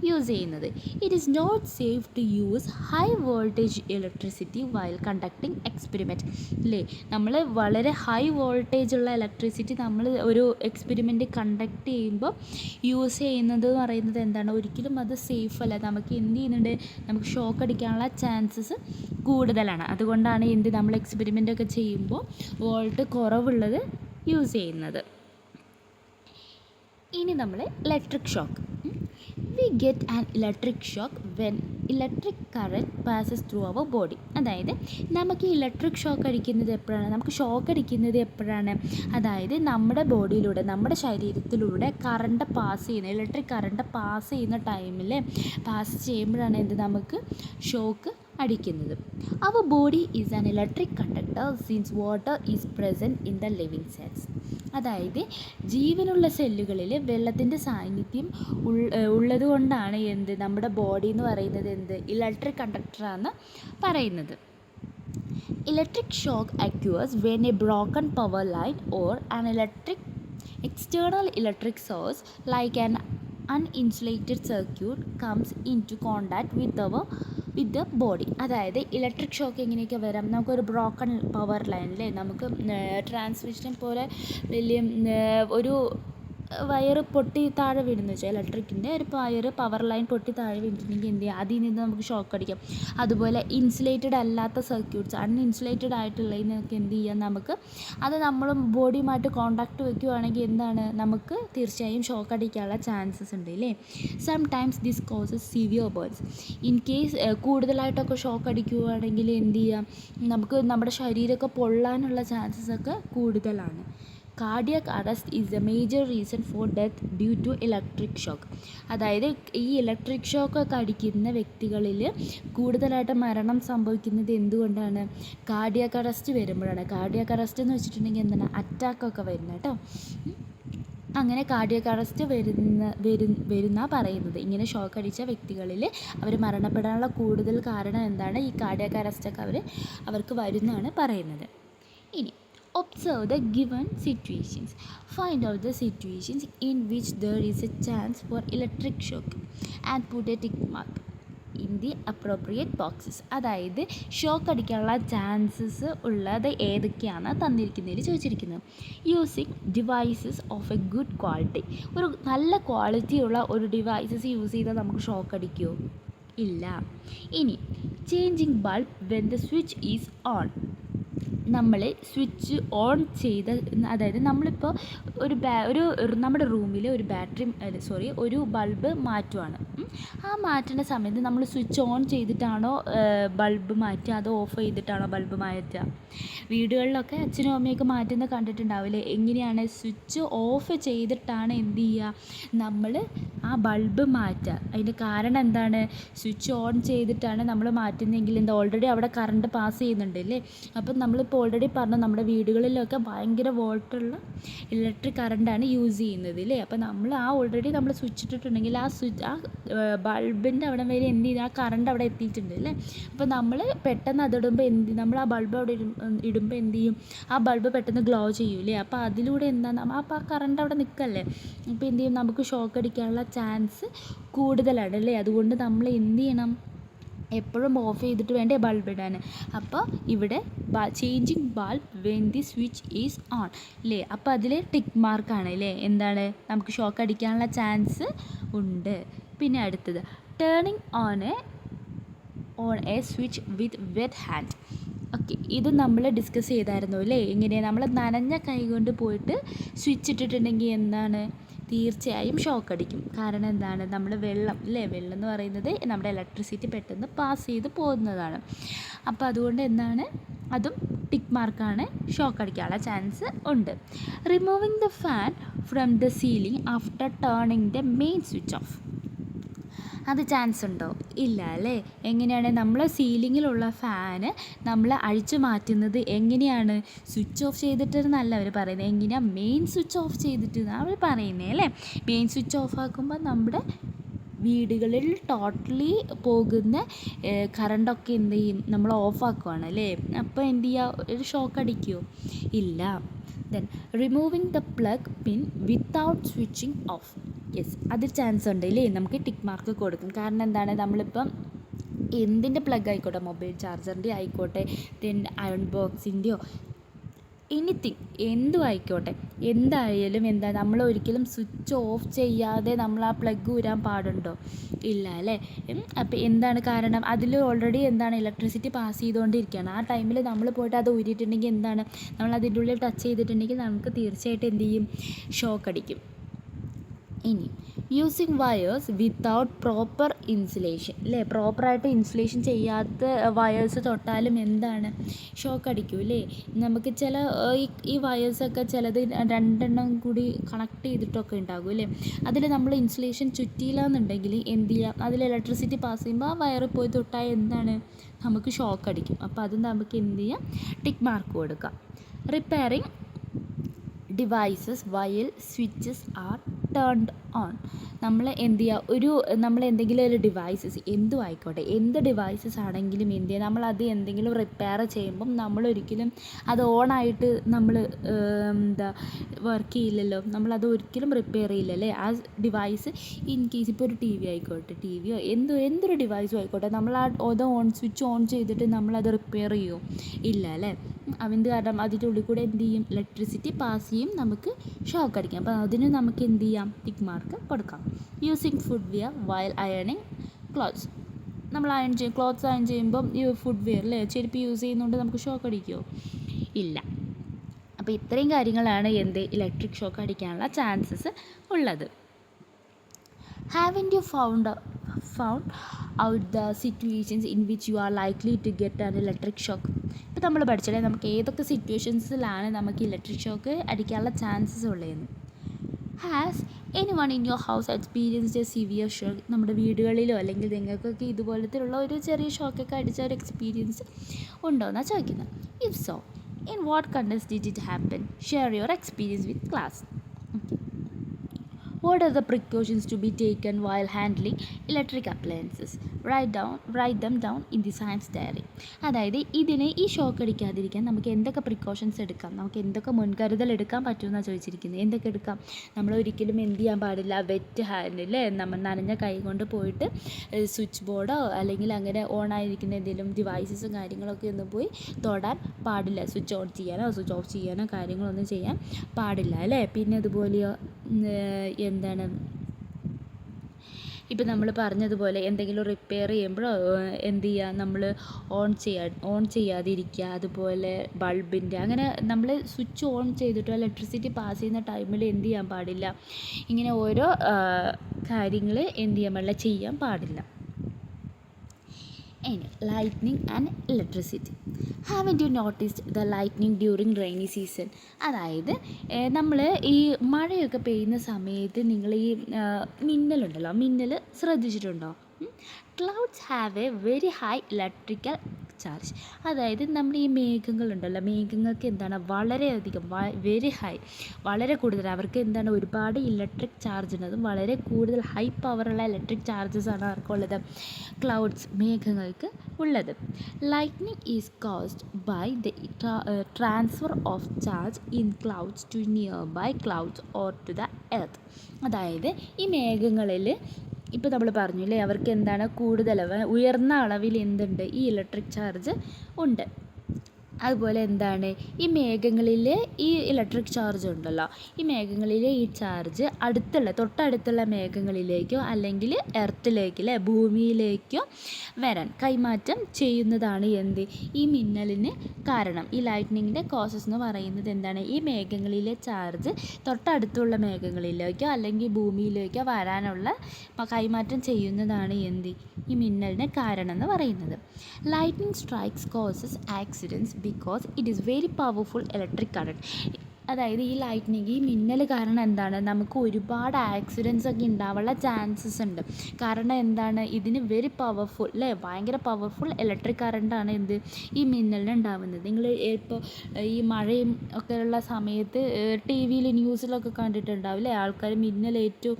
യൂസ് ചെയ്യുന്നത്. It is not safe to use high voltage electricity while conducting experiment അല്ലേ. നമ്മൾ വളരെ ഹൈ വോൾട്ടേജ് ഉള്ള ഇലക്ട്രിസിറ്റി നമ്മൾ ഒരു എക്സ്പെരിമെൻറ്റ് കണ്ടക്ട് ചെയ്യുമ്പോൾ യൂസ് ചെയ്യുന്നത് എന്ന് പറയുന്നത് എന്താണ്, ഒരിക്കലും അത് സേഫ് അല്ല. നമുക്ക് എന്ത് ചെയ്യുന്നുണ്ട്, നമുക്ക് ഷോക്ക് അടിക്കാനുള്ള ചാൻസസ് കൂടുതലാണ്. അതുകൊണ്ടാണ് നമ്മൾ എക്സ്പെരിമെൻ്റ് ഒക്കെ ചെയ്യുമ്പോൾ വോൾട്ട് കുറവുള്ളത് യൂസ് ചെയ്യുന്നത്. ഇനി നമ്മൾ electric shock. We get an electric shock when electric current passes through our body. അതായത് നമുക്ക് ഇലക്ട്രിക് ഷോക്ക് അടിക്കുന്നത് എപ്പോഴാണ്, നമുക്ക് ഷോക്ക് അടിക്കുന്നത് എപ്പോഴാണ്, അതായത് നമ്മുടെ ബോഡിയിലൂടെ നമ്മുടെ ശരീരത്തിലൂടെ കറണ്ട് പാസ് ചെയ്യുന്ന ഇലക്ട്രിക് കറണ്ട് പാസ് ചെയ്യുന്ന ടൈമിൽ പാസ് ചെയ്യുമ്പോഴാണ് നമുക്ക് ഷോക്ക് അടിക്കുന്നത്. Our body is an electric conductor since water is present in the living cells. അതായത് ജീവനുള്ള സെല്ലുകളിൽ വെള്ളത്തിൻ്റെ സാന്നിധ്യം ഉള്ളത് കൊണ്ടാണ് നമ്മുടെ ബോഡി എന്ന് പറയുന്നത് ഇലക്ട്രിക് കണ്ടക്ടറാണെന്ന് പറയുന്നത്. Electric shock occurs when a broken power line or an external electric source like an uninsulated circuit comes into contact with the body. അതായത് ഇലക്ട്രിക് ഷോക്ക് എങ്ങനെയൊക്കെ വരാം, നമുക്കൊരു ബ്രോക്കൺ പവർ ലൈനിലെ നമുക്ക് ട്രാൻസ്മിഷൻ പോലെ വലിയ ഒരു വയറ് പൊട്ടി താഴെ വീണെന്ന് വെച്ചാൽ ഇലക്ട്രിക്കിൻ്റെ ഒരു പവർ ലൈൻ പൊട്ടി താഴെ വീണിട്ടുണ്ടെങ്കിൽ എന്ത് ചെയ്യുക, അതിൽ നിന്ന് നമുക്ക് ഷോക്ക് അടിക്കാം. അതുപോലെ ഇൻസുലേറ്റഡ് അല്ലാത്ത സർക്യൂട്ട്സ്, അൺഇൻസുലേറ്റഡ് ആയിട്ടുള്ളതിനൊക്കെ എന്ത് ചെയ്യാം, നമുക്ക് അത് നമ്മൾ ബോഡിയുമായിട്ട് കോണ്ടാക്ട് വയ്ക്കുകയാണെങ്കിൽ എന്താണ്, നമുക്ക് തീർച്ചയായും ഷോക്ക് അടിക്കാനുള്ള ചാൻസസ് ഉണ്ട് അല്ലേ. Sometimes this causes severe burns. In case കൂടുതലായിട്ടൊക്കെ ഷോക്ക് അടിക്കുകയാണെങ്കിൽ എന്ത് ചെയ്യാം, നമുക്ക് നമ്മുടെ ശരീരമൊക്കെ പൊള്ളാനുള്ള ചാൻസസ് ഒക്കെ കൂടുതലാണ്. Cardiac arrest is a major reason for death due to electric shock. അതായത് ഈ ഇലക്ട്രിക് ഷോക്കൊക്കെ അടിക്കുന്ന വ്യക്തികളിൽ കൂടുതലായിട്ട് മരണം സംഭവിക്കുന്നത് എന്തുകൊണ്ടാണ്, കാർഡിയക് അറസ്റ്റ് വരുമ്പോഴാണ്. കാർഡിയക് അറസ്റ്റ് എന്ന് വെച്ചിട്ടുണ്ടെങ്കിൽ എന്താണ്, അറ്റാക്കൊക്കെ വരുന്നത് കേട്ടോ. അങ്ങനെ കാർഡിയക് അറസ്റ്റ് വരുന്ന പറയുന്നത് ഇങ്ങനെ ഷോക്ക് അടിച്ച വ്യക്തികളിൽ അവർ മരണപ്പെടാനുള്ള കൂടുതൽ കാരണം എന്താണ്, ഈ കാർഡിയക് അറസ്റ്റൊക്കെ അവർക്ക് വരുന്നതാണ് പറയുന്നത്. ഇനി observe the given situations. Find out the situations in which there is a chance for electric shock and put a tick mark in the appropriate boxes. അതായത് ഷോക്ക് അടിക്കാനുള്ള ചാൻസസ് ഉള്ളത് ഏതൊക്കെയാണ് തന്നിരിക്കുന്നതിൽ ചോദിച്ചിരിക്കുന്നത്. Using devices of A good quality. ഒരു നല്ല ക്വാളിറ്റിയുള്ള ഒരു devices use ചെയ്താൽ നമുക്ക് ഷോക്ക് അടിക്കുമോ? ഇല്ല. ഇനി changing bulb when the switch is on. നമ്മൾ സ്വിച്ച് ഓൺ ചെയ്ത്, അതായത് നമ്മളിപ്പോൾ ഒരു നമ്മുടെ റൂമിൽ ഒരു ബൾബ് മാറ്റുവാണ്. ആ മാറ്റുന്ന സമയത്ത് നമ്മൾ സ്വിച്ച് ഓൺ ചെയ്തിട്ടാണോ ബൾബ് മാറ്റുക, അതോ ഓഫ് ചെയ്തിട്ടാണോ ബൾബ് മാറ്റുക? വീടുകളിലൊക്കെ അച്ഛനും അമ്മയൊക്കെ മാറ്റുന്നത് കണ്ടിട്ടുണ്ടാവില്ലേ. എങ്ങനെയാണ്, സ്വിച്ച് ഓഫ് ചെയ്തിട്ടാണ് എന്ത് ചെയ്യുക, നമ്മൾ ആ ബൾബ് മാറ്റുക. അതിൻ്റെ കാരണം എന്താണ്, സ്വിച്ച് ഓൺ ചെയ്തിട്ടാണ് നമ്മൾ മാറ്റുന്നതെങ്കിൽ ഓൾറെഡി അവിടെ കറണ്ട് പാസ് ചെയ്യുന്നുണ്ട് അല്ലേ. അപ്പം നമ്മളിപ്പോൾ ഓൾറെഡി പറഞ്ഞു നമ്മുടെ വീടുകളിലൊക്കെ ഭയങ്കര വോൾട്ടുള്ള ഇലക്ട്രിക് കറണ്ടാണ് യൂസ് ചെയ്യുന്നത് അല്ലേ. അപ്പോൾ നമ്മൾ ഓൾറെഡി നമ്മൾ സ്വിച്ച് ഇട്ടിട്ടുണ്ടെങ്കിൽ ആ ബൾബിൻ്റെ അവിടെ വരെ എന്ത് ചെയ്യും, ആ കറണ്ട് അവിടെ എത്തിയിട്ടുണ്ട് അല്ലേ. അപ്പോൾ നമ്മൾ പെട്ടെന്ന് അതിടുമ്പോൾ നമ്മൾ ആ ബൾബ് അവിടെ ഇടുമ്പോൾ എന്ത് ചെയ്യും, ആ ബൾബ് പെട്ടെന്ന് ഗ്ലോ ചെയ്യൂലേ. അപ്പോൾ അതിലൂടെ എന്താണ്, അപ്പോൾ ആ കറണ്ട് അവിടെ നിൽക്കല്ലേ. അപ്പോൾ എന്ത് ചെയ്യും, നമുക്ക് ഷോക്ക് അടിക്കാനുള്ള ചാൻസ് കൂടുതലാണ് അല്ലേ. അതുകൊണ്ട് നമ്മൾ എന്ത് ചെയ്യണം, എപ്പോഴും ഓഫ് ചെയ്തിട്ട് വേണ്ടേ ബൾബ് ഇടാൻ. അപ്പോൾ ഇവിടെ changing bulb when the switch is on അല്ലേ. അപ്പോൾ അതിൽ ടിക്ക് മാർക്കാണ് അല്ലേ. എന്താണ്, നമുക്ക് ഷോക്ക് അടിക്കാനുള്ള ചാൻസ് ഉണ്ട്. പിന്നെ അടുത്തത് turning on a switch with wet hand. Okay, ഇത് നമ്മൾ ഡിസ്കസ് ചെയ്തായിരുന്നു അല്ലേ. എങ്ങനെയാണ്, നമ്മൾ നനഞ്ഞ കൈ കൊണ്ട് പോയിട്ട് സ്വിച്ച് ഇട്ടിട്ടുണ്ടെങ്കിൽ എന്താണ്, തീർച്ചയായും ഷോക്ക് അടിക്കും. കാരണം എന്താണ്, നമ്മൾ വെള്ളം എന്ന് പറയുന്നത് നമ്മുടെ ഇലക്ട്രിസിറ്റി പെട്ടെന്ന് പാസ് ചെയ്ത് പോകുന്നതാണ്. അപ്പോൾ അതുകൊണ്ട് എന്താണ്, അതും ടിക്ക് മാർക്കാണ്, ഷോക്ക് അടിക്കാനുള്ള ചാൻസ് ഉണ്ട്. Removing the fan from the ceiling after turning the main switch off. അത് ചാൻസ് ഉണ്ടോ? ഇല്ല അല്ലേ. എങ്ങനെയാണ്, നമ്മൾ സീലിങ്ങിലുള്ള ഫാന് നമ്മൾ അഴിച്ചു മാറ്റുന്നത് എങ്ങനെയാണ്, സ്വിച്ച് ഓഫ് ചെയ്തിട്ടെന്നല്ല അവർ പറയുന്നത്, എങ്ങനെയാണ്, മെയിൻ സ്വിച്ച് ഓഫ് ചെയ്തിട്ടെന്നാണ് അവർ പറയുന്നത് അല്ലേ. മെയിൻ സ്വിച്ച് ഓഫ് ആക്കുമ്പോൾ നമ്മുടെ വീടുകളിൽ ടോട്ടലി പോകുന്ന കറണ്ടൊക്കെ എന്ത് ചെയ്യും, നമ്മൾ ഓഫാക്കുവാണ് അല്ലേ. അപ്പോൾ എന്ത് ചെയ്യുക, ഒരു ഷോക്ക് അടിക്കുമോ? ഇല്ല. Then removing the plug pin without switching of. Yes, അതിൽ ചാൻസ് ഉണ്ട് അല്ലേ. നമുക്ക് ടിക്ക് മാർക്ക് കൊടുക്കും. കാരണം എന്താണ്, നമ്മളിപ്പം എന്തിൻ്റെ പ്ലഗ് ആയിക്കോട്ടെ, മൊബൈൽ ചാർജറിൻ്റെ ആയിക്കോട്ടെ, ദെൻ അയൺ ബോക്സിൻ്റെയോ എനിത്തിങ് എന്തും ആയിക്കോട്ടെ, എന്തായാലും നമ്മൾ ഒരിക്കലും സ്വിച്ച് ഓഫ് ചെയ്യാതെ നമ്മൾ ആ പ്ലഗ് ഊരാൻ പാടുണ്ടോ? ഇല്ല അല്ലേ. അപ്പോൾ എന്താണ് കാരണം, അതിൽ ഓൾറെഡി ഇലക്ട്രിസിറ്റി പാസ് ചെയ്തുകൊണ്ടിരിക്കുകയാണ്. ആ ടൈമിൽ നമ്മൾ പോയിട്ട് അത് ഊരിയിട്ടുണ്ടെങ്കിൽ നമ്മൾ അതിൻ്റെ ഉള്ളിൽ ടച്ച് ചെയ്തിട്ടുണ്ടെങ്കിൽ നമുക്ക് തീർച്ചയായിട്ടും എന്ത് ചെയ്യും, ഷോക്ക് അടിക്കും. ഇനി using wires without proper insulation അല്ലേ, പ്രോപ്പറായിട്ട് ഇൻസുലേഷൻ ചെയ്യാത്ത വയേഴ്സ് തൊട്ടാലും എന്താണ്, ഷോക്ക് അടിക്കും അല്ലേ. നമുക്ക് ചില ഈ വയേഴ്സൊക്കെ ചിലത് രണ്ടെണ്ണം കൂടി കണക്ട് ചെയ്തിട്ടൊക്കെ ഉണ്ടാകും അല്ലേ. അതിൽ നമ്മൾ ഇൻസുലേഷൻ ചുറ്റിയില്ല എന്നുണ്ടെങ്കിൽ എന്ത് ചെയ്യാം, അതിൽ ഇലക്ട്രിസിറ്റി പാസ് ചെയ്യുമ്പോൾ ആ വയറിൽ പോയി തൊട്ടാൽ എന്താണ്, നമുക്ക് ഷോക്ക് അടിക്കും. അപ്പോൾ അത് നമുക്ക് എന്ത് ചെയ്യാം, ടിക്ക് മാർക്ക് കൊടുക്കാം. റിപ്പയറിങ് ഡിവൈസസ് വയൽ സ്വിച്ചസ് ആർ ടേൺഡ് ഓൺ. നമ്മൾ എന്ത് ചെയ്യുക, നമ്മൾ എന്തെങ്കിലും ഒരു ഡിവൈസസ് എന്തും ആയിക്കോട്ടെ, എന്ത് ഡിവൈസസ് ആണെങ്കിലും എന്ത് ചെയ്യുക, നമ്മളത് എന്തെങ്കിലും റിപ്പയർ ചെയ്യുമ്പം നമ്മളൊരിക്കലും അത് ഓണായിട്ട് നമ്മൾ വർക്ക് ചെയ്യില്ലല്ലോ, നമ്മളത് ഒരിക്കലും റിപ്പയർ ചെയ്യില്ലല്ലേ. ആ ഡിവൈസ് ഇൻ കേസ് ഇപ്പോൾ ഒരു ടി വി ആയിക്കോട്ടെ, ടി വിയോ എന്തൊരു ഡിവൈസും ആയിക്കോട്ടെ, നമ്മൾ അത് സ്വിച്ച് ഓൺ ചെയ്തിട്ട് നമ്മളത് റിപ്പയർ ചെയ്യുമോ, ഇല്ല അല്ലേ. അതിൻ്റെ കാരണം അതിൻ്റെ ഉള്ളിൽ കൂടെ എന്ത് ചെയ്യും, ഇലക്ട്രിസിറ്റി പാസ് ചെയ്യും, നമുക്ക് ഷോക്ക് അടിക്കാം. അപ്പോൾ അതിന് നമുക്ക് എന്ത് ചെയ്യാം, ടിക്ക് മാർക്ക് കൊടുക്കാം. യൂസിങ് ഫുഡ് വെയർ വൈൽ അയണിങ് ക്ലോത്ത്സ്. നമ്മൾ ക്ലോത്ത്സ് അയൺ ചെയ്യുമ്പം ഈ ഫുഡ് വെയർ അല്ലേ, ചെരുപ്പ് യൂസ് ചെയ്യുന്നതുകൊണ്ട് നമുക്ക് ഷോക്ക് അടിക്കുമോ, ഇല്ല. അപ്പോൾ ഇത്രയും കാര്യങ്ങളാണ് ഇലക്ട്രിക് ഷോക്ക് അടിക്കാനുള്ള ചാൻസസ് ഉള്ളത്. Haven't you found out the situations in which you are likely to get an electric shock? ഇപ്പോൾ നമ്മൾ പഠിച്ചാലേ നമുക്ക് ഏതൊക്കെ സിറ്റുവേഷൻസിലാണ് നമുക്ക് ഇലക്ട്രിക് ഷോക്ക് അടിക്കാനുള്ള ചാൻസസ് ഉള്ളതെന്ന്. Has anyone in your house experienced A severe shock? നമ്മുടെ വീടുകളിലോ അല്ലെങ്കിൽ നിങ്ങൾക്കൊക്കെ ഇതുപോലത്തെ ഉള്ള ഒരു ചെറിയ ഷോക്കൊക്കെ അടിച്ച ഒരു എക്സ്പീരിയൻസ് ഉണ്ടോ എന്നാണ് ചോദിക്കുന്നത്. If so, in what conditions did it happen? Share your experience with class. What are the precautions to be taken while handling electric appliances? Write them down in the science diary. അതായത് ഈ shock അടിക്കാതിരിക്കാൻ നമുക്ക് എന്തൊക്കെ precautions എടുക്കാം, നമുക്ക് എന്തൊക്കെ മുൻകരുതൽ എടുക്കാൻ പറ്റുമെന്നാണ് ചോദിച്ചിരിക്കുന്നത്. എന്തൊക്കെ എടുക്കാം? നമ്മൾ ഒരിക്കലും എന്ത് ചെയ്യാൻ പാടില്ല, വെറ്റ് ഹാൻഡിൽ നമ്മൾ നനഞ്ഞ കൈ കൊണ്ട് പോയിട്ട് സ്വിച്ച് ബോർഡോ അല്ലെങ്കിൽ അങ്ങനെ ഓൺ ആയിരിക്കുന്ന എന്തെങ്കിലും ഡിവൈസസും കാര്യങ്ങളൊക്കെ ഒന്നും പോയി തൊടാൻ പാടില്ല. സ്വിച്ച് ഓൺ ചെയ്യാനോ സ്വിച്ച് ഓഫ് ചെയ്യാനോ കാര്യങ്ങളൊന്നും ചെയ്യാൻ പാടില്ല അല്ലേ. പിന്നെ അതുപോലെയോ എന്താണ്, ഇപ്പം നമ്മൾ പറഞ്ഞതുപോലെ എന്തെങ്കിലും റിപ്പയർ ചെയ്യുമ്പോഴോ എന്ത് ചെയ്യുക, നമ്മൾ ഓൺ ചെയ്യാതിരിക്കുക. അതുപോലെ ബൾബിൻ്റെ അങ്ങനെ നമ്മൾ സ്വിച്ച് ഓൺ ചെയ്തിട്ടോ ഇലക്ട്രിസിറ്റി പാസ് ചെയ്യുന്ന ടൈമിൽ എന്ത് ചെയ്യാൻ പാടില്ല, ഇങ്ങനെ ഓരോ കാര്യങ്ങൾ എന്ത് ചെയ്യാൻ പാടില്ല. ഇനി lightning and electricity. Haven't U noticed the lightning during rainy season? അതായത് നമ്മൾ ഈ മഴയൊക്കെ പെയ്യുന്ന സമയത്ത് നിങ്ങൾ ഈ മിന്നലുണ്ടല്ലോ, മിന്നൽ ശ്രദ്ധിച്ചിട്ടുണ്ടോ? Clouds have A very high electrical charge. അതായത് നമ്മൾ ഈ മേഘങ്ങളുണ്ടല്ലോ, മേഘങ്ങൾക്ക് എന്താണ് വളരെയധികം വെരി ഹൈ, വളരെ കൂടുതൽ അവർക്ക് എന്താണ് ഒരുപാട് ഇലക്ട്രിക് ചാർജ് ഉണ്ട്. അതും വളരെ കൂടുതൽ ഹൈ പവറുള്ള ഇലക്ട്രിക് ചാർജസ് ആണ് അവർക്കുള്ളത്, ക്ലൗഡ്സ് മേഘങ്ങൾക്ക് ഉള്ളത്. Lightning is caused by the transfer of charge in clouds to nearby clouds or to the earth. അതായത് ഈ മേഘങ്ങളിൽ ഇപ്പോൾ നമ്മൾ പറഞ്ഞില്ലേ, അവർക്ക് എന്താണ് കൂടുതൽ ഉയർന്ന അളവിൽ എന്തുണ്ട്, ഈ ഇലക്ട്രിക് ചാർജ് ഉണ്ട്. അതുപോലെ എന്താണ്, ഈ മേഘങ്ങളിൽ ഈ ഇലക്ട്രിക് ചാർജ് ഉണ്ടല്ലോ, ഈ മേഘങ്ങളിലെ ഈ ചാർജ് തൊട്ടടുത്തുള്ള മേഘങ്ങളിലേക്കോ അല്ലെങ്കിൽ എർത്തിലേക്കോ ഭൂമിയിലേക്കോ വരാൻ കൈമാറ്റം ചെയ്യുന്നതാണ് ഈ മിന്നലിന് കാരണം. ഈ ലൈറ്റ്നിങ്ങിൻ്റെ കോസസ് എന്ന് പറയുന്നത് എന്താണ്, ഈ മേഘങ്ങളിലെ ചാർജ് തൊട്ടടുത്തുള്ള മേഘങ്ങളിലേക്കോ അല്ലെങ്കിൽ ഭൂമിയിലേക്കോ വരാനുള്ള കൈമാറ്റം ചെയ്യുന്നതാണ് ഈ മിന്നലിന് കാരണം എന്ന് പറയുന്നത്. Lightning strikes causes accidents because it is very powerful electric current. അതായത് ഈ ലൈറ്റ്നിങ്, ഈ മിന്നൽ കാരണം എന്താണ്, നമുക്ക് ഒരുപാട് ആക്സിഡൻറ്റ്സ് ഒക്കെ ഉണ്ടാവാനുള്ള ചാൻസസ് ഉണ്ട്. കാരണം എന്താണ്, ഇതിന് വെരി പവർഫുൾ ഭയങ്കര പവർഫുൾ ഇലക്ട്രിക് കറണ്ടാണ് ഈ മിന്നലിന് ഉണ്ടാവുന്നത്. നിങ്ങൾ ഇപ്പോൾ ഈ മഴയും ഒക്കെ ഉള്ള സമയത്ത് ടി വിയിൽ ന്യൂസിലൊക്കെ കണ്ടിട്ടുണ്ടാവില്ലേ, ആൾക്കാർ മിന്നലേറ്റു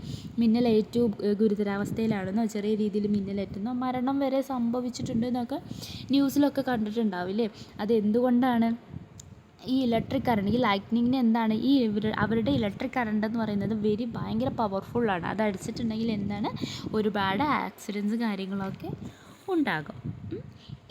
ഗുരുതരാവസ്ഥയിലാണെന്നോ ചെറിയ രീതിയിൽ മിന്നലേറ്റുന്നോ മരണം വരെ സംഭവിച്ചിട്ടുണ്ടെന്നൊക്കെ ന്യൂസിലൊക്കെ കണ്ടിട്ടുണ്ടാവില്ലേ. അതെന്തുകൊണ്ടാണ്? ഈ ഇലക്ട്രിക് കറണ്ട്, ഈ ലൈറ്റ്നിങ്ങിന് എന്താണ്, അവരുടെ ഇലക്ട്രിക് കറണ്ട് എന്ന് പറയുന്നത് ഭയങ്കര പവർഫുള്ളാണ്. അത് അടിച്ചിട്ടുണ്ടെങ്കിൽ എന്താണ്, ഒരുപാട് ആക്സിഡൻറ്റ്സ് കാര്യങ്ങളൊക്കെ ഉണ്ടാകും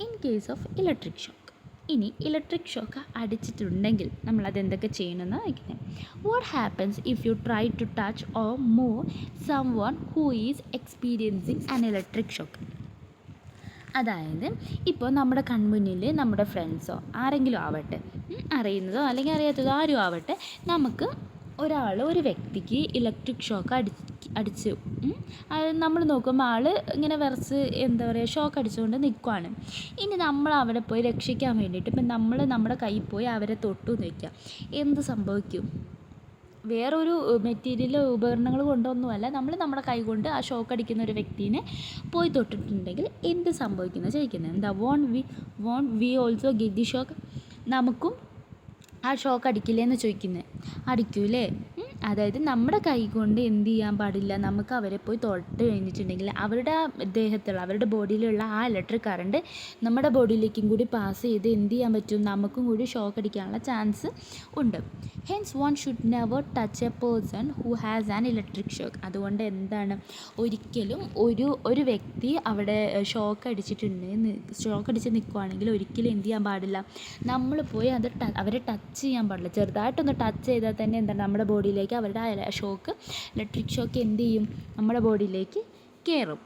in case of electric shock. ഇനി ഇലക്ട്രിക് ഷോക്ക് അടിച്ചിട്ടുണ്ടെങ്കിൽ നമ്മളത് എന്തൊക്കെ ചെയ്യണമെന്ന് വയ്ക്കുന്നത്. What happens if you try to touch or move someone who is experiencing an electric shock? അതായത് ഇപ്പോൾ നമ്മുടെ കൺമുന്നിൽ നമ്മുടെ ഫ്രണ്ട്സോ ആരെങ്കിലും ആവട്ടെ, അറിയുന്നതോ അല്ലെങ്കിൽ അറിയാത്തതോ ആരും ആവട്ടെ, നമുക്ക് ഒരു വ്യക്തിക്ക് ഇലക്ട്രിക് ഷോക്ക് അടിച്ചു. അത് നമ്മൾ നോക്കുമ്പോൾ ആൾ ഇങ്ങനെ വിറച്ച് എന്താ പറയുക ഷോക്ക് അടിച്ചുകൊണ്ട് നിൽക്കുവാണ്. ഇനി നമ്മൾ അവിടെ പോയി രക്ഷിക്കാൻ വേണ്ടിയിട്ട് ഇപ്പം നമ്മുടെ കയ്യിൽ പോയി അവരെ തൊട്ടു നിൽക്കുക, എന്ത് സംഭവിക്കും? വേറൊരു മെറ്റീരിയൽ ഉപകരണങ്ങൾ കൊണ്ടൊന്നുമല്ല, നമ്മൾ നമ്മുടെ കൈ കൊണ്ട് ആ ഷോക്ക് അടിക്കുന്ന ഒരു വ്യക്തിനെ പോയി തൊട്ടിട്ടുണ്ടെങ്കിൽ എന്ത് സംഭവിക്കുന്നത് ചോദിക്കുന്നത്. എന്താ won't we also get the shock? നമുക്കും ആ ഷോക്ക് അടിക്കില്ലേ എന്ന് ചോദിക്കുന്നത്. അടിക്കൂലേ? അതായത് നമ്മുടെ കൈ കൊണ്ട് എന്ത് ചെയ്യാൻ പാടില്ല, നമുക്ക് അവരെ പോയി തൊട്ട് കഴിഞ്ഞിട്ടുണ്ടെങ്കിൽ അവരുടെ ദേഹത്തുള്ള അവരുടെ ബോഡിയിലുള്ള ആ ഇലക്ട്രിക് കറണ്ട് നമ്മുടെ ബോഡിയിലേക്കും കൂടി പാസ് ചെയ്ത് എന്ത് ചെയ്യാൻ പറ്റും, നമുക്കും കൂടി ഷോക്ക് അടിക്കാനുള്ള ചാൻസ് ഉണ്ട്. Hence one should never touch A person who has an electric shock. അതുകൊണ്ട് എന്താണ്, ഒരിക്കലും ഒരു വ്യക്തി അവിടെ ഷോക്ക് അടിച്ച് നിൽക്കുകയാണെങ്കിൽ ഒരിക്കലും എന്ത് ചെയ്യാൻ പാടില്ല, നമ്മൾ പോയി അവരെ ടച്ച് ചെയ്യാൻ പാടില്ല. ചെറുതായിട്ടൊന്ന് ടച്ച് ചെയ്താൽ തന്നെ എന്താണ് നമ്മുടെ ബോഡിയിലേക്ക് അവരുടെ ഇലക്ട്രിക് ഷോക്ക് എന്ത് ചെയ്യും, നമ്മുടെ ബോഡിയിലേക്ക് കയറും.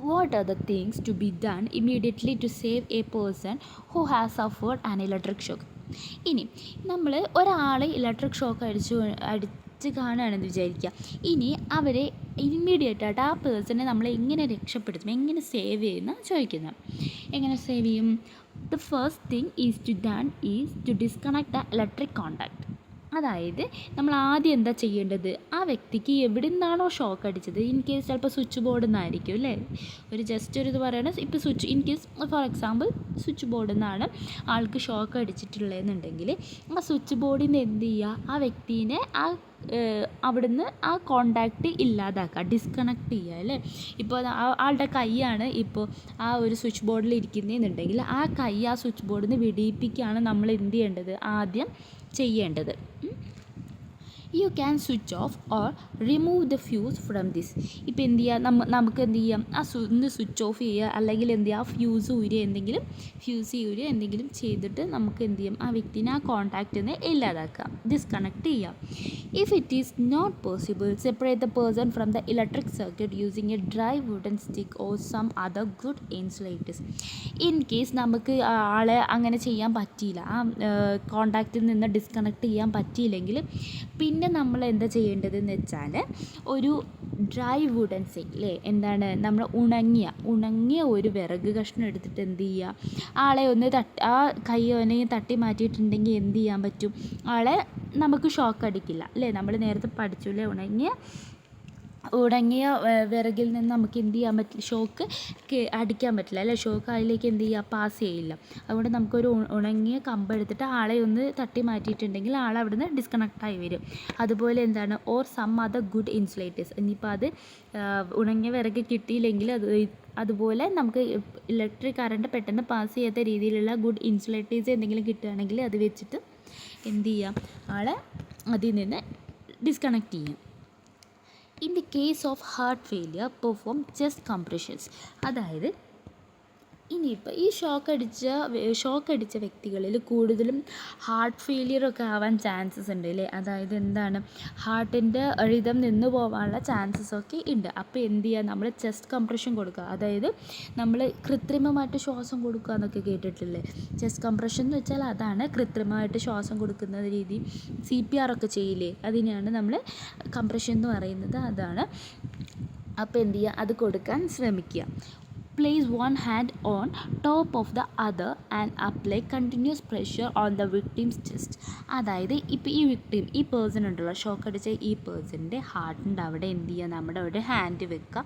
What are the things to be done immediately to save a person who has suffered an electric shock? ഇനി നമ്മൾ ഒരാൾ ഇലക്ട്രിക് ഷോക്ക് അടിച്ച് കാണുകയാണെന്ന് വിചാരിക്കുക. ഇനി അവരെ ഇമ്മീഡിയറ്റായിട്ട് ആ പേഴ്സണെ നമ്മൾ എങ്ങനെ രക്ഷപ്പെടുത്തും, എങ്ങനെ സേവ് ചെയ്യുന്ന ചോദിക്കുന്നത്. എങ്ങനെ സേവ് ചെയ്യും? The first thing is to disconnect the electric contact. അതായത് നമ്മൾ ആദ്യം എന്താ ചെയ്യേണ്ടത്, ആ വ്യക്തിക്ക് എവിടെ നിന്നാണോ ഷോക്ക് അടിച്ചത്, ഇൻ കേസ് ചിലപ്പോൾ സ്വിച്ച് ബോർഡിൽ നിന്നായിരിക്കും അല്ലേ, ജസ്റ്റ് ഒരു ഇത് പറയണത്. ഇപ്പോൾ in case for example switch ബോർഡിൽ നിന്നാണ് ആൾക്ക് ഷോക്ക് അടിച്ചിട്ടുള്ളതെന്നുണ്ടെങ്കിൽ ആ സ്വിച്ച് ബോർഡിൽ നിന്ന് എന്ത് ചെയ്യുക, ആ വ്യക്തിനെ അവിടുന്ന് ആ കോണ്ടാക്റ്റ് ഇല്ലാതാക്കുക, ഡിസ്കണക്ട് ചെയ്യുക അല്ലേ. ഇപ്പോൾ ആളുടെ കൈയാണ് ഇപ്പോൾ ആ ഒരു സ്വിച്ച് ബോർഡിൽ ഇരിക്കുന്നതെന്നുണ്ടെങ്കിൽ ആ കൈ ആ സ്വിച്ച് ബോർഡിൽ നിന്ന് വിടിയിപ്പിക്കുകയാണ് നമ്മൾ എന്ത് ചെയ്യേണ്ടത്, ആദ്യം ചെയ്യേണ്ടത്. You can switch off or remove the fuse from this. ഇപ്പോൾ എന്ത് ചെയ്യുക, നമുക്ക് എന്ത് ചെയ്യാം, ഒന്ന് സ്വിച്ച് ഓഫ് ചെയ്യുക, അല്ലെങ്കിൽ എന്ത് ചെയ്യുക, ഫ്യൂസ് ഊരുക എന്തെങ്കിലും ചെയ്തിട്ട് നമുക്ക് എന്ത് ചെയ്യാം, ആ വ്യക്തിനെ ആ കോണ്ടാക്റ്റിനെ ഇല്ലാതാക്കാം, ഡിസ്കണക്ട് ചെയ്യാം. If it is not possible, separate the person from the electric circuit using a dry wooden stick or some other good insulators. In case നമുക്ക് ആളെ അങ്ങനെ ചെയ്യാൻ പറ്റിയില്ല, ആ കോണ്ടാക്റ്റിൽ നിന്ന് ഡിസ്കണക്ട് ചെയ്യാൻ പറ്റിയില്ലെങ്കിൽ പിന്നെ നമ്മൾ എന്താ ചെയ്യേണ്ടതെന്ന് വെച്ചാൽ ഒരു ഡ്രൈ വുഡൻ സ്റ്റിക്ക് അല്ലേ, എന്താണ് നമ്മൾ ഉണങ്ങിയ ഒരു വിറക് കഷ്ണം എടുത്തിട്ട് എന്ത് ചെയ്യുക, ആളെ ഒന്ന് ആ കൈയോനെ തട്ടി മാറ്റിയിട്ടുണ്ടെങ്കിൽ എന്ത് ചെയ്യാൻ പറ്റും, ആളെ നമുക്ക് ഷോക്ക് അടിക്കില്ല അല്ലേ. നമ്മൾ നേരത്തെ പഠിച്ചു അല്ലേ, ഉണങ്ങിയ വിറകിൽ നിന്ന് നമുക്ക് എന്ത് ചെയ്യാൻ പറ്റില്ല, ഷോക്ക് അടിക്കാൻ പറ്റില്ല അല്ലേ, ഷോക്ക് അതിലേക്ക് എന്ത് ചെയ്യുക, പാസ് ചെയ്യില്ല. അതുകൊണ്ട് നമുക്കൊരു ഉണങ്ങിയ കമ്പ് എടുത്തിട്ട് ആളെ ഒന്ന് തട്ടി മാറ്റിയിട്ടുണ്ടെങ്കിൽ ആൾ അവിടുന്ന് ഡിസ്കണക്റ്റായി വരും. അതുപോലെ എന്താണ്, or some other good insulators. ഇനിയിപ്പോൾ അത് ഉണങ്ങിയ വിറക് കിട്ടിയില്ലെങ്കിൽ അതുപോലെ നമുക്ക് ഇലക്ട്രിക് കറണ്ട് പെട്ടെന്ന് പാസ് ചെയ്യാത്ത രീതിയിലുള്ള ഗുഡ് ഇൻസുലേറ്റേഴ്സ് എന്തെങ്കിലും കിട്ടുകയാണെങ്കിൽ അത് വെച്ചിട്ട് എന്ത് ചെയ്യാം, ആളെ അതിൽ നിന്ന് ഡിസ്കണക്ട് ചെയ്യും. In the case of heart failure, perform chest compressions. അതായത് ഇനിയിപ്പോൾ ഈ ഷോക്ക് അടിച്ച വ്യക്തികളിൽ കൂടുതലും ഹാർട്ട് ഫെയിലിയറൊക്കെ ആവാൻ ചാൻസസ് ഉണ്ട് അല്ലേ. അതായത് എന്താണ്, ഹാർട്ടിൻ്റെ റിതം നിന്ന് പോകാനുള്ള ചാൻസസ് ഒക്കെ ഉണ്ട്. അപ്പോൾ എന്ത് ചെയ്യുക, നമ്മൾ ചെസ്റ്റ് കംപ്രഷൻ കൊടുക്കുക. അതായത് നമ്മൾ കൃത്രിമമായിട്ട് ശ്വാസം കൊടുക്കുക എന്നൊക്കെ കേട്ടിട്ടില്ലേ. ചെസ്റ്റ് കംപ്രഷൻ എന്ന് വെച്ചാൽ അതാണ്, കൃത്രിമമായിട്ട് ശ്വാസം കൊടുക്കുന്ന രീതി. CPR ഒക്കെ ചെയ്യില്ലേ, അതിനെയാണ് നമ്മൾ കംപ്രഷൻ എന്ന് പറയുന്നത്, അതാണ്. അപ്പോൾ എന്ത് ചെയ്യുക, അത് കൊടുക്കാൻ ശ്രമിക്കുക. Place one hand on top of the other and apply continuous pressure on the victim's chest. അതായത് ഇപ്പോൾ ഈ പേഴ്സൺ ഉണ്ടല്ലോ, ഷോക്ക് അടിച്ച ഈ പേഴ്സണിൻ്റെ ഹാർട്ടിൻ്റെ അവിടെ എന്ത് ചെയ്യുക, നമ്മുടെ അവിടെ ഹാൻഡ് വെക്കുക.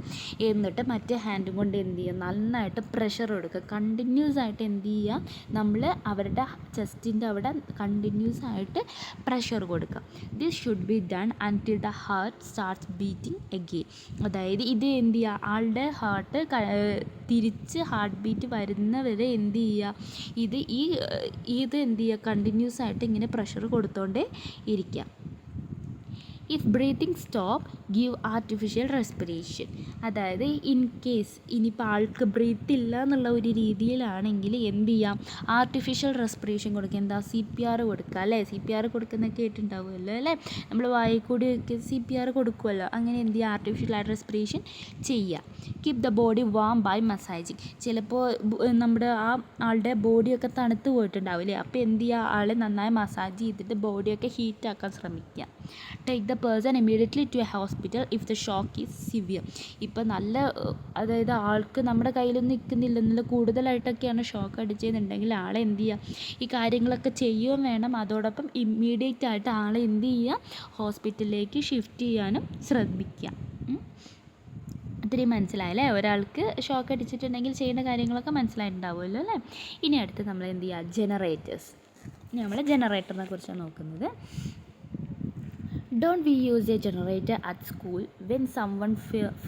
എന്നിട്ട് മറ്റേ ഹാൻഡും കൊണ്ട് എന്ത് ചെയ്യുക, നന്നായിട്ട് പ്രഷർ കൊടുക്കുക. കണ്ടിന്യൂസ് ആയിട്ട് എന്ത് ചെയ്യുക, നമ്മൾ അവരുടെ ചെസ്റ്റിൻ്റെ അവിടെ കണ്ടിന്യൂസ് ആയിട്ട് പ്രഷർ കൊടുക്കുക. This should be done until the heart starts beating again. അതായത് ഇത് എന്ത് ചെയ്യുക, ആളുടെ ഹാർട്ട് തിരിച്ച് ഹാർട്ട് ബീറ്റ് വരുന്നവരെ എന്ത് ചെയ്യുക, ഇത് എന്ത് ചെയ്യുക, കണ്ടിന്യൂസ് ആയിട്ട് ഇങ്ങനെ പ്രഷർ കൊടുത്തോണ്ടേ ഇരിക്കുക. If breathing stop give artificial respiration. അതായത് ഇൻ കേസ് ഇനിയിപ്പോൾ ആൾക്ക് ബ്രീത്ത് ഇല്ല എന്നുള്ള ഒരു രീതിയിലാണെങ്കിൽ എന്ത് ചെയ്യാം, ആർട്ടിഫിഷ്യൽ റെസ്പിറേഷൻ കൊടുക്കുക. എന്താ, CPR കൊടുക്കുക അല്ലേ. CPR കൊടുക്കുന്നൊക്കെ കേട്ടിട്ടുണ്ടാവുമല്ലോ അല്ലേ, നമ്മൾ വായിൽ കൂടി CPR കൊടുക്കുമല്ലോ. അങ്ങനെ എന്ത് ചെയ്യുക, ആർട്ടിഫിഷ്യൽ ആയിട്ട് റെസ്പിറേഷൻ ചെയ്യുക. Keep the body warm by massaging. ചിലപ്പോൾ നമ്മുടെ ആ ആളുടെ ബോഡിയൊക്കെ തണുത്ത് പോയിട്ടുണ്ടാവില്ലേ, അപ്പോൾ എന്ത് ചെയ്യുക, ആളെ നന്നായി മസാജ് ചെയ്തിട്ട് ബോഡിയൊക്കെ ഹീറ്റാക്കാൻ ശ്രമിക്കുക. Take the person immediately to a hospital if the shock is severe. ഇപ്പം നല്ല, അതായത് ആൾക്ക് നമ്മുടെ കയ്യിലൊന്നും നിൽക്കുന്നില്ല എന്നുള്ള കൂടുതലായിട്ടൊക്കെയാണ് ഷോക്ക് അടിച്ചതെന്നുണ്ടെങ്കിൽ ആളെ എന്ത് ചെയ്യുക, ഈ കാര്യങ്ങളൊക്കെ ചെയ്യുകയും വേണം. അതോടൊപ്പം ഇമ്മീഡിയറ്റ് ആയിട്ട് ആളെ എന്ത് ചെയ്യുക, ഹോസ്പിറ്റലിലേക്ക് ഷിഫ്റ്റ് ചെയ്യാനും ശ്രദ്ധിക്കുക. ഇത്തിരി മനസ്സിലായല്ലേ, ഒരാൾക്ക് ഷോക്ക് അടിച്ചിട്ടുണ്ടെങ്കിൽ ചെയ്യുന്ന കാര്യങ്ങളൊക്കെ മനസ്സിലായിട്ടുണ്ടാവുമല്ലോ അല്ലേ. ഇനി അടുത്ത് നമ്മൾ എന്ത് ചെയ്യുക, ജനറേറ്റേഴ്സ്. നമ്മൾ ജനറേറ്ററിനെ കുറിച്ചാണ് നോക്കുന്നത്. Don't we use a generator at school when someone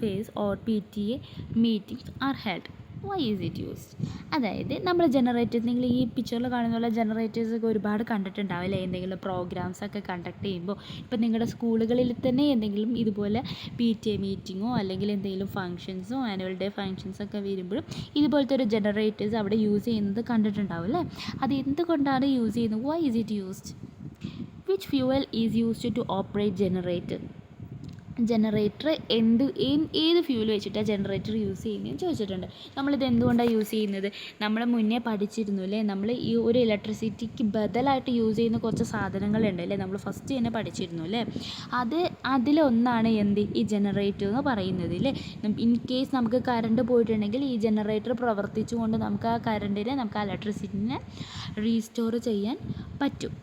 face or PTA meetings are held? Why is it used? അതായത് നമ്മൾ ജനറേറ്റേഴ്സ്, നിങ്ങൾ ഈ പിക്ചറിൽ കാണുന്ന പോലെ ജനറേറ്റേഴ്സൊക്കെ ഒരുപാട് കണ്ടിട്ടുണ്ടാവില്ലേ, എന്തെങ്കിലും പ്രോഗ്രാംസൊക്കെ കണ്ടക്ട് ചെയ്യുമ്പോൾ. ഇപ്പം നിങ്ങളുടെ സ്കൂളുകളിൽ തന്നെ എന്തെങ്കിലും ഇതുപോലെ PTA മീറ്റിങ്ങോ അല്ലെങ്കിൽ എന്തെങ്കിലും ഫങ്ഷൻസോ ആനുവൽ ഡേ ഫങ്ഷൻസൊക്കെ വരുമ്പോഴും ഇതുപോലത്തെ ഒരു ജനറേറ്റേഴ്സ് അവിടെ യൂസ് ചെയ്യുന്നത് കണ്ടിട്ടുണ്ടാവും അല്ലേ. അത് എന്തുകൊണ്ടാണ് യൂസ് ചെയ്യുന്നത്? Why is it used? Which fuel is used to operate generator? Generator ഏത് ഫ്യൂൽ വെച്ചിട്ടാണ് ജനറേറ്റർ യൂസ് ചെയ്യുന്നതെന്ന് ചോദിച്ചിട്ടുണ്ട്. നമ്മളിത് എന്തുകൊണ്ടാണ് യൂസ് ചെയ്യുന്നത്? നമ്മൾ മുന്നേ പഠിച്ചിരുന്നു അല്ലേ, നമ്മൾ ഈ ഒരു ഇലക്ട്രിസിറ്റിക്ക് ബദലായിട്ട് യൂസ് ചെയ്യുന്ന കുറച്ച് സാധനങ്ങളുണ്ട് അല്ലേ, നമ്മൾ ഫസ്റ്റ് തന്നെ പഠിച്ചിരുന്നു അല്ലേ. അതിലൊന്നാണ് ഈ ജനറേറ്റർ എന്ന് പറയുന്നത് അല്ലേ. ഇൻ കേസ് നമുക്ക് കറണ്ട് പോയിട്ടുണ്ടെങ്കിൽ ഈ ജനറേറ്റർ പ്രവർത്തിച്ചുകൊണ്ട് നമുക്ക് ആ കറണ്ടിനെ, നമുക്ക് ആ ഇലക്ട്രിസിറ്റിനെ റീസ്റ്റോർ ചെയ്യാൻ പറ്റും.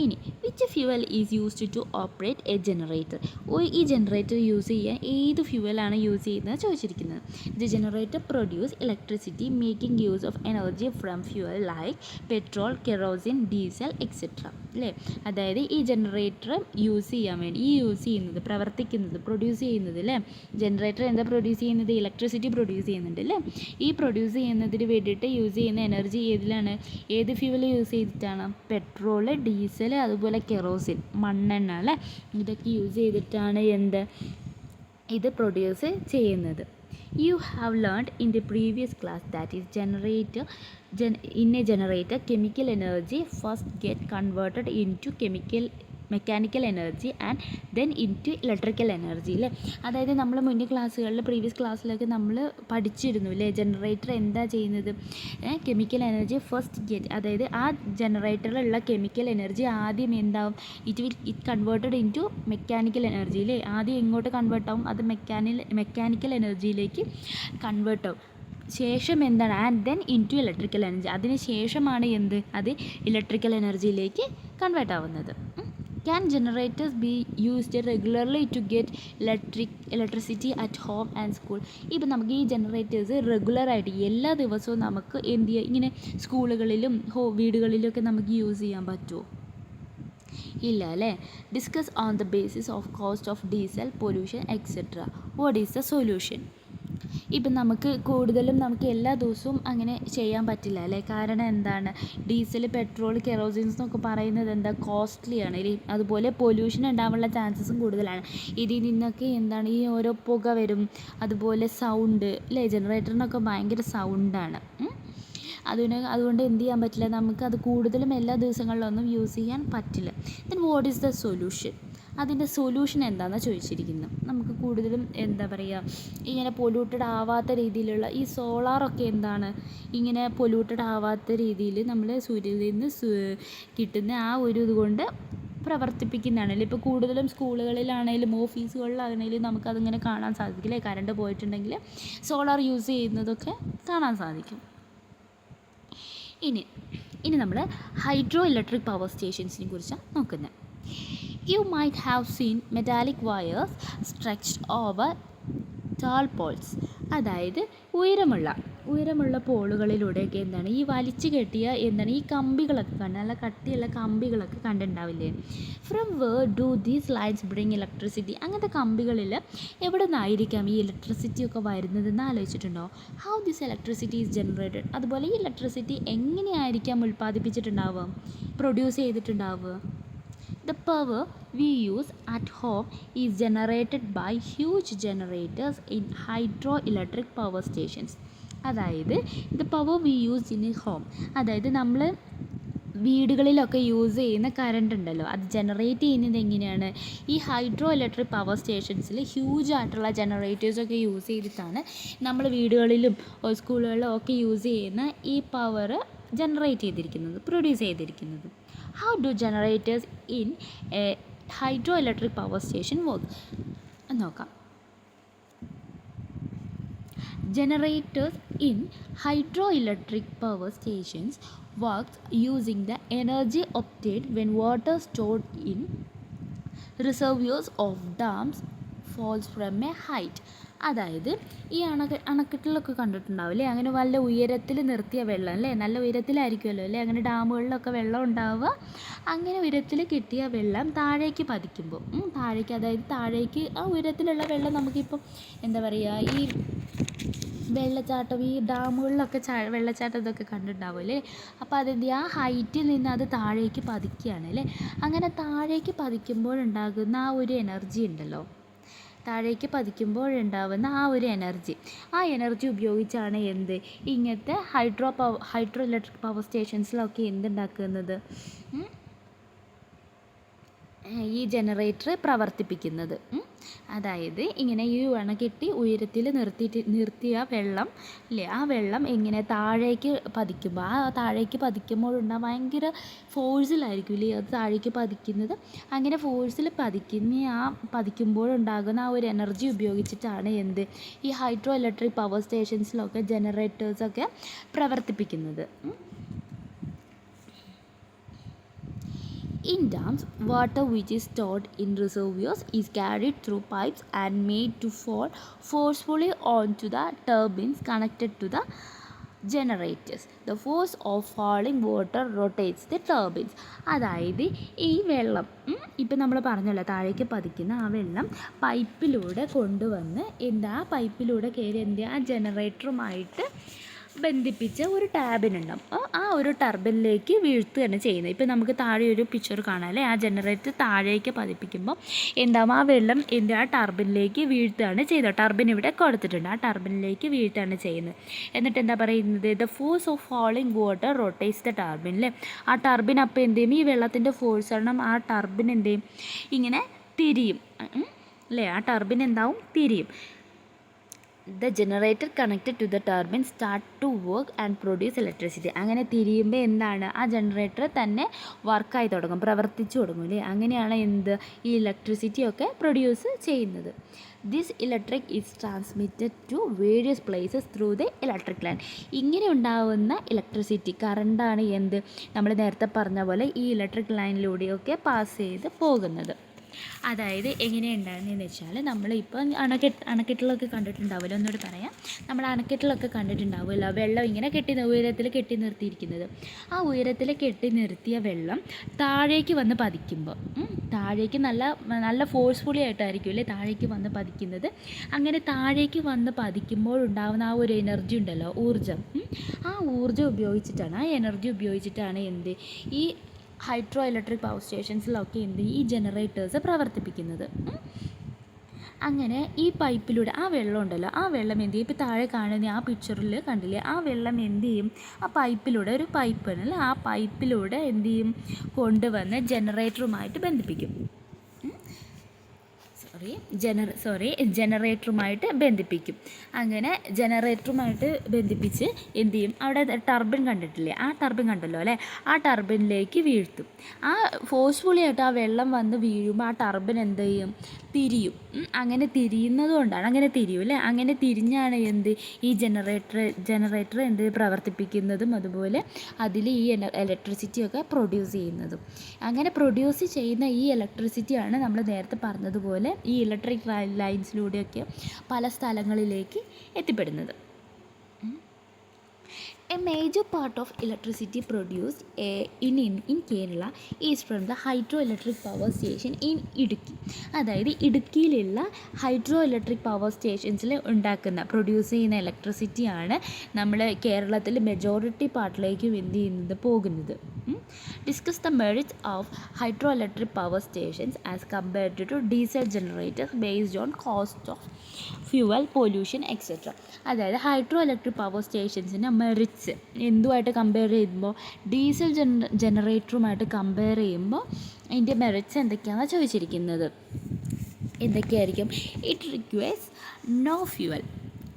ഇനി which fuel is used to operate a generator? ഈ ജനറേറ്റർ യൂസ് ചെയ്യാൻ ഏത് ഫ്യൂവലാണ് യൂസ് ചെയ്യുന്നത് ചോദിച്ചിരിക്കുന്നത്. The generator produce electricity making use of energy from fuel like petrol, kerosene, diesel etcetera അല്ലേ. അതായത് ഈ ജനറേറ്റർ യൂസ് ചെയ്യാൻ വേണ്ടി പ്രൊഡ്യൂസ് ചെയ്യുന്നത് അല്ലേ. ജനറേറ്റർ എന്താ പ്രൊഡ്യൂസ് ചെയ്യുന്നത്? ഇലക്ട്രിസിറ്റി പ്രൊഡ്യൂസ് ചെയ്യുന്നുണ്ട് അല്ലേ. ഈ പ്രൊഡ്യൂസ് ചെയ്യുന്നതിന് വേണ്ടിയിട്ട് യൂസ് ചെയ്യുന്ന എനർജി ഏത് ഫ്യൂവൽ യൂസ് ചെയ്തിട്ടാണ്? പെട്രോൾ, ഡീസൽ, അതുപോലെ കെറോസിൻ, മണ്ണെണ്ണ അല്ലേ. ഇതൊക്കെ യൂസ് ചെയ്തിട്ടാണ് ഇത് പ്രൊഡ്യൂസ് ചെയ്യുന്നത്. You have learned in the previous class that is in a generator chemical energy first get converted into mechanical energy and then into electrical energy അല്ലേ. അതായത് നമ്മൾ പ്രീവിയസ് ക്ലാസ്സിലൊക്കെ നമ്മൾ പഠിച്ചിരുന്നു അല്ലേ, ജനറേറ്റർ എന്താ ചെയ്യുന്നത്, കെമിക്കൽ എനർജി ഫസ്റ്റ് ഗെറ്റ്, അതായത് ആ ജനറേറ്ററിലുള്ള കെമിക്കൽ എനർജി ആദ്യം എന്താവും, it converted into mechanical energy അല്ലേ. ആദ്യം എങ്ങോട്ട് കൺവേർട്ട് ആവും, അത് മെക്കാനിക്കൽ എനർജിയിലേക്ക് കൺവേർട്ട് ആവും. ശേഷം എന്താണ്, and then into electrical energy, അതിന് ശേഷമാണ് അത് ഇലക്ട്രിക്കൽ എനർജിയിലേക്ക് കൺവേർട്ട് ആവുന്നത്. Can generators be used regularly to get electricity at home and school? ഇപ്പം നമുക്ക് ഈ ജനറേറ്റേഴ്സ് റെഗുലറായിട്ട് എല്ലാ ദിവസവും നമുക്ക് എന്ത് ചെയ്യുക, ഇങ്ങനെ സ്കൂളുകളിലും വീടുകളിലൊക്കെ നമുക്ക് യൂസ് ചെയ്യാൻ പറ്റുമോ? ഇല്ല അല്ലേ. Discuss on the basis of cost of diesel, pollution etcetera. What is the solution? ഇപ്പം നമുക്ക് എല്ലാ ദിവസവും അങ്ങനെ ചെയ്യാൻ പറ്റില്ല അല്ലേ. കാരണം എന്താണ്, ഡീസൽ, പെട്രോൾ, കെറോസിൻസ് എന്നൊക്കെ പറയുന്നത് എന്താ, കോസ്റ്റ്ലിയാണ് അല്ലേ. അതുപോലെ പൊല്യൂഷൻ ഉണ്ടാവാനുള്ള ചാൻസസും കൂടുതലാണ്. ഇതിൽ നിന്നൊക്കെ ഈ ഓരോ പുക വരും, അതുപോലെ സൗണ്ട് അല്ലേ. ജനറേറ്ററിനൊക്കെ ഭയങ്കര സൗണ്ടാണ്. അതുകൊണ്ട് എന്ത് ചെയ്യാൻ പറ്റില്ല, നമുക്കത് കൂടുതലും എല്ലാ ദിവസങ്ങളിലൊന്നും യൂസ് ചെയ്യാൻ പറ്റില്ല. Then what is the solution? അതിൻ്റെ സൊല്യൂഷൻ എന്താണെന്ന് ചോദിച്ചിരിക്കുന്നു. നമുക്ക് കൂടുതലും ഇങ്ങനെ പൊല്യൂട്ടഡ് ആവാത്ത രീതിയിലുള്ള ഈ സോളാറൊക്കെ ഇങ്ങനെ പൊല്യൂട്ടഡ് ആവാത്ത രീതിയിൽ നമ്മൾ സൂര്യനിൽ നിന്ന് കിട്ടുന്ന ആ ഒരു ഇതുകൊണ്ട് പ്രവർത്തിപ്പിക്കുന്നതാണല്ലോ. ഇപ്പോൾ കൂടുതലും സ്കൂളുകളിലാണെങ്കിലും ഓഫീസുകളിലാണെങ്കിലും നമുക്കതിങ്ങനെ കാണാൻ സാധിക്കില്ലേ. കറണ്ട് പോയിട്ടുണ്ടെങ്കിൽ സോളാർ യൂസ് ചെയ്യുന്നതൊക്കെ കാണാൻ സാധിക്കും. ഇനി നമ്മൾ ഹൈഡ്രോ ഇലക്ട്രിക് പവർ സ്റ്റേഷൻസിനെ കുറിച്ചാണ് നോക്കുന്നത്. You might have seen metallic wires stretched over tall poles. അതായത് ഉയരമുള്ള പോളുകളിലൂടെയൊക്കെ ഈ വലിച്ചു കെട്ടിയ ഈ കമ്പികളൊക്കെ നല്ല കട്ടിയുള്ള കമ്പികളൊക്കെ കണ്ടിട്ടുണ്ടാവില്ലേ. From where do these lines bring electricity? അങ്ങനത്തെ കമ്പികളിൽ എവിടെ നിന്നായിരിക്കാം ഈ ഇലക്ട്രിസിറ്റി ഒക്കെ വരുന്നതെന്ന് ആലോചിച്ചിട്ടുണ്ടോ? How this electricity is generated? അതുപോലെ ഈ ഇലക്ട്രിസിറ്റി എങ്ങനെയായിരിക്കാം ഉൽപ്പാദിപ്പിച്ചിട്ടുണ്ടാവുക, പ്രൊഡ്യൂസ് ചെയ്തിട്ടുണ്ടാവുക? The power we use at home is generated by huge generators in hydroelectric power stations. അതായത് the power we use in a home, അതായത് നമ്മൾ വീടുകളിലൊക്കെ യൂസ് ചെയ്യുന്ന കറണ്ട് ഉണ്ടല്ലോ, അത് ജനറേറ്റ് ചെയ്യുന്നത് എങ്ങനെയാണ്? ഈ ഹൈഡ്രോ ഇലക്ട്രിക് പവർ സ്റ്റേഷൻസിൽ ഹ്യൂജ് ആയിട്ടുള്ള ജനറേറ്റേഴ്സൊക്കെ യൂസ് ചെയ്തിട്ടാണ് നമ്മൾ വീടുകളിലും സ്കൂളുകളിലും ഒക്കെ യൂസ് ചെയ്യുന്ന ഈ പവർ ജനറേറ്റ് ചെയ്തിരിക്കുന്നത്, പ്രൊഡ്യൂസ് ചെയ്തിരിക്കുന്നത്. How do generators in A hydro electric power station work നോക്കാം. Generators in hydroelectric power stations works using the energy obtained when water stored in reservoirs of dams falls from a height. അതായത് ഈ അണക്കെട്ടിലൊക്കെ കണ്ടിട്ടുണ്ടാവില്ലേ, അങ്ങനെ വല്ല ഉയരത്തിൽ നിർത്തിയ വെള്ളം അല്ലേ, നല്ല ഉയരത്തിലായിരിക്കുമല്ലോ അല്ലേ, അങ്ങനെ ഡാമുകളിലൊക്കെ വെള്ളം ഉണ്ടാവുക. അങ്ങനെ ഉയരത്തിൽ കിട്ടിയ വെള്ളം താഴേക്ക് പതിക്കുമ്പോൾ അതായത് താഴേക്ക് ആ ഉയരത്തിലുള്ള വെള്ളം നമുക്കിപ്പം എന്താ പറയുക, ഈ വെള്ളച്ചാട്ടം, ഈ ഡാമുകളിലൊക്കെ വെള്ളച്ചാട്ടം ഇതൊക്കെ കണ്ടിട്ടുണ്ടാവുമല്ലേ. അപ്പോൾ അതെന്ത് ചെയ്യുക, ആ ഹൈറ്റിൽ നിന്ന് അത് താഴേക്ക് പതിക്കുകയാണ് അല്ലേ. അങ്ങനെ താഴേക്ക് പതിക്കുമ്പോഴുണ്ടാകുന്ന ആ ഒരു എനർജി ഉണ്ടല്ലോ, താഴേക്ക് പതിക്കുമ്പോഴുണ്ടാവുന്ന ആ ഒരു എനർജി, ആ എനർജി ഉപയോഗിച്ചാണ് ഇങ്ങനത്തെ ഹൈഡ്രോ ഇലക്ട്രിക് പവർ സ്റ്റേഷൻസിലൊക്കെ എന്തുണ്ടാക്കുന്നത്, ഈ ജനറേറ്റർ പ്രവർത്തിപ്പിക്കുന്നത്. അതായത് ഇങ്ങനെ ഈ അണക്കെട്ടി ഉയരത്തിൽ നിർത്തിയ വെള്ളം ഇല്ലേ, ആ വെള്ളം ഇങ്ങനെ താഴേക്ക് പതിക്കുമ്പോൾ, ആ താഴേക്ക് പതിക്കുമ്പോഴുണ്ടാകും ഭയങ്കര ഫോഴ്സിലായിരിക്കും ഇല്ലേ അത് താഴേക്ക് പതിക്കുന്നത്. അങ്ങനെ ഫോഴ്സിൽ പതിക്കുമ്പോഴുണ്ടാകുന്ന ആ ഒരു എനർജി ഉപയോഗിച്ചിട്ടാണ് ഈ ഹൈഡ്രോ ഇലക്ട്രിക് പവർ സ്റ്റേഷൻസിലൊക്കെ ജനറേറ്റേഴ്സൊക്കെ പ്രവർത്തിപ്പിക്കുന്നത്. In dams, water which is stored in reservoirs is carried through pipes and made to fall forcefully onto the turbines connected to the generators. The force of falling water rotates the turbines. അതായത് ഈ വെള്ളം ഇപ്പം നമ്മൾ പറഞ്ഞല്ലോ, താഴേക്ക് പതിക്കുന്ന ആ വെള്ളം പൈപ്പിലൂടെ കൊണ്ടുവന്ന് ആ പൈപ്പിലൂടെ കയറി ആ ജനറേറ്ററുമായിട്ട് ബന്ധിപ്പിച്ച ഒരു ടാബിനുണ്ടാവും, ആ ഒരു ടർബിനിലേക്ക് വീഴ്ത്തുകയാണ് ചെയ്യുന്നത്. ഇപ്പം നമുക്ക് താഴെ ഒരു പിക്ചർ കാണാം അല്ലേ, ആ ജനറേറ്റർ താഴേക്ക് പതിപ്പിക്കുമ്പോൾ ആ വെള്ളം ആ ടർബിനിലേക്ക് വീഴ്ത്തുകയാണ് ചെയ്യുന്നത്. ടർബിൻ ഇവിടെ കൊടുത്തിട്ടുണ്ട്, ആ ടർബിനിലേക്ക് വീഴ്ത്തുകയാണ് ചെയ്യുന്നത്. എന്നിട്ട് എന്താ പറയുന്നത്, the force of falling water rotates the turbine അല്ലേ. ആ ടർബിൻ അപ്പോൾ എന്ത് ചെയ്യും, ഈ വെള്ളത്തിൻ്റെ ഫോഴ്സ് കാരണം ആ ടർബിൻ എന്ത് ചെയ്യും, ഇങ്ങനെ തിരിയും അല്ലേ, ആ ടർബിൻ തിരിയും. The generator connected to the turbine start to work and produce electricity. അങ്ങനെ തിരിയുമ്പോൾ എന്താണ്, ആ ജനറേറ്റർ തന്നെ വർക്കായി തുടങ്ങും, പ്രവർത്തിച്ചു തുടങ്ങും അല്ലേ. അങ്ങനെയാണ് ഈ ഇലക്ട്രിസിറ്റിയൊക്കെ പ്രൊഡ്യൂസ് ചെയ്യുന്നത്. This electric is transmitted to various places through the electric line. ഇങ്ങനെ ഉണ്ടാവുന്ന ഇലക്ട്രിസിറ്റി കറണ്ടാണ് നമ്മൾ നേരത്തെ പറഞ്ഞ പോലെ ഈ ഇലക്ട്രിക് ലൈനിലൂടെയൊക്കെ പാസ് ചെയ്ത് പോകുന്നത്. അതായത് എങ്ങനെയുണ്ടാകുന്നതെന്ന് വെച്ചാൽ, നമ്മളിപ്പോൾ അണക്കെട്ടിലൊക്കെ കണ്ടിട്ടുണ്ടാവുമല്ലോ, ഒന്നുകൂടി പറയാം. നമ്മൾ അണക്കെട്ടിലൊക്കെ കണ്ടിട്ടുണ്ടാവുമല്ലോ, വെള്ളം ഇങ്ങനെ ഉയരത്തിൽ കെട്ടി നിർത്തിയിരിക്കുന്നത്. ആ ഉയരത്തിൽ കെട്ടി നിർത്തിയ വെള്ളം താഴേക്ക് വന്ന് പതിക്കുമ്പോൾ, താഴേക്ക് നല്ല ഫോഴ്സ്ഫുള്ളി ആയിട്ടായിരിക്കും അല്ലേ താഴേക്ക് വന്ന് പതിക്കുന്നത്. അങ്ങനെ താഴേക്ക് വന്ന് പതിക്കുമ്പോൾ ഉണ്ടാകുന്ന ആ ഒരു എനർജി ഉണ്ടല്ലോ, ഊർജ്ജം, ആ ഊർജ്ജം ഉപയോഗിച്ചിട്ടാണ്, ആ എനർജി ഉപയോഗിച്ചിട്ടാണ് ഈ ഹൈഡ്രോ ഇലക്ട്രിക് പവർ സ്റ്റേഷൻസിലൊക്കെ ഈ ജനറേറ്റേഴ്സ് പ്രവർത്തിപ്പിക്കുന്നത്. അങ്ങനെ ഈ പൈപ്പിലൂടെ ആ വെള്ളം ഉണ്ടല്ലോ, ആ വെള്ളം ഇപ്പോൾ താഴെ കാണുന്ന ആ പിക്ചറിൽ കണ്ടില്ലേ, ആ വെള്ളം ആ പൈപ്പിലൂടെ, ഒരു പൈപ്പ് അല്ലേ, ആ പൈപ്പിലൂടെ കൊണ്ടുവന്ന് ജനറേറ്ററുമായിട്ട് ബന്ധിപ്പിക്കും. ജനറേറ്ററുമായിട്ട് ബന്ധിപ്പിക്കും. അങ്ങനെ ജനറേറ്ററുമായിട്ട് ബന്ധിപ്പിച്ച് അവിടെ ടർബിൻ കണ്ടിട്ടില്ലേ, ആ ടർബിൻ കണ്ടല്ലോ അല്ലേ, ആ ടർബിനിലേക്ക് വീഴ്ത്തും. ആ ഫോഴ്സ്ഫുള്ളി ആയിട്ട് ആ വെള്ളം വന്ന് വീഴുമ്പോൾ ആ ടർബിൻ തിരിയും. അങ്ങനെ തിരിയുന്നത് കൊണ്ടാണ്, അങ്ങനെ തിരിയും അല്ലേ, അങ്ങനെ തിരിഞ്ഞാണ് ഈ ജനറേറ്റർ പ്രവർത്തിപ്പിക്കുന്നതും അതുപോലെ അതിൽ ഈ ഇലക്ട്രിസിറ്റിയൊക്കെ പ്രൊഡ്യൂസ് ചെയ്യുന്നതും. അങ്ങനെ പ്രൊഡ്യൂസ് ചെയ്യുന്ന ഈ ഇലക്ട്രിസിറ്റിയാണ് നമ്മൾ നേരത്തെ പറഞ്ഞതുപോലെ ഈ ഇലക്ട്രിക് ലൈൻസിലൂടെയൊക്കെ പല സ്ഥലങ്ങളിലേക്ക് എത്തിപ്പെടുന്നത്. A major part of electricity produced in Kerala is from the hydroelectric power station in Idukki. അതായത് ഇടുക്കിയിലുള്ള ഹൈഡ്രോ ഇലക്ട്രിക് പവർ സ്റ്റേഷൻസിൽ പ്രൊഡ്യൂസ് ചെയ്യുന്ന ഇലക്ട്രിസിറ്റിയാണ് നമ്മൾ കേരളത്തിൽ മെജോറിറ്റി പാർട്ടിലേക്കും എന്ത് ചെയ്യുന്നത് പോകുന്നത്. Discuss the merits of hydroelectric power stations as compared to diesel generators based on cost of fuel, pollution, etc. അതായത് hydro electric power സ്റ്റേഷൻസിൻ്റെ merits എന്തുമായിട്ട് കമ്പയർ ചെയ്യുമ്പോൾ ഡീസൽ ജനറേറ്ററുമായിട്ട് കമ്പയർ ചെയ്യുമ്പോൾ അതിൻ്റെ മെറിറ്റ്സ് എന്തൊക്കെയാണെന്ന് ചോദിച്ചിരിക്കുന്നത്. എന്തൊക്കെയായിരിക്കും? It requires no fuel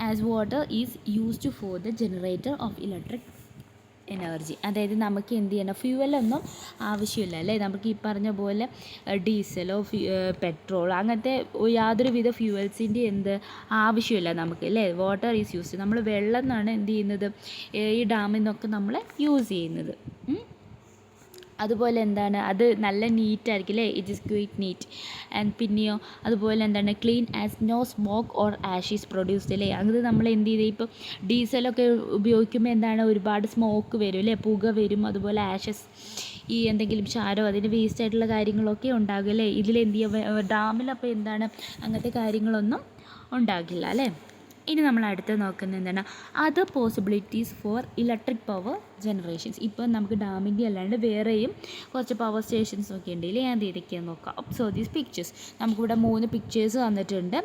as water is used for the generator of electric energy. അതായത് നമുക്ക് എന്ത് ചെയ്യണം, ഫ്യൂവലൊന്നും ആവശ്യമില്ല അല്ലേ. നമുക്ക് ഈ പറഞ്ഞ പോലെ ഡീസലോ പെട്രോളോ അങ്ങനത്തെ യാതൊരുവിധ ഫ്യൂവൽസിൻ്റെ ആവശ്യമില്ല നമുക്ക് അല്ലേ. വാട്ടർ ഈസ് യൂസ്, നമ്മൾ വെള്ളം എന്നാണ് എന്ത് ചെയ്യുന്നത്, ഈ ഡാമിൽ നിന്നൊക്കെ നമ്മൾ യൂസ് ചെയ്യുന്നത്. അതുപോലെ എന്താണ്, അത് നല്ല നീറ്റായിരിക്കും അല്ലേ. It is quite neat. And പിന്നെയോ അതുപോലെ എന്താണ്, clean as no smoke or ashes produced അല്ലേ. അത് നമ്മൾ എന്ത് ചെയ്ത് ഇപ്പോൾ ഡീസലൊക്കെ ഉപയോഗിക്കുമ്പോൾ എന്താണ്, ഒരുപാട് സ്മോക്ക് വരും അല്ലേ, പുക വരും. അതുപോലെ ആഷസ്, ഈ എന്തെങ്കിലും ചാരോ അതിന് വേസ്റ്റ് ആയിട്ടുള്ള കാര്യങ്ങളൊക്കെ ഉണ്ടാകും അല്ലേ. ഇതിലെന്ത് ചെയ്യുക, ഡാമിലപ്പോൾ എന്താണ്, അങ്ങനത്തെ കാര്യങ്ങളൊന്നും ഉണ്ടാകില്ല അല്ലേ. ഇനി നമ്മൾ അടുത്ത് നോക്കുന്നത് എന്താണ്, other possibilities for electric power generations. ഇപ്പം നമുക്ക് ഡാമിൻ്റെ അല്ലാണ്ട് വേറെയും കുറച്ച് പവർ സ്റ്റേഷൻസ് ഒക്കെ ഉണ്ട് ഇല്ലേ. ഏതൊക്കെയാണെന്ന് നോക്കാം. Observe these pictures. നമുക്കിവിടെ 3 പിക്ചേഴ്സ് തന്നിട്ടുണ്ട്.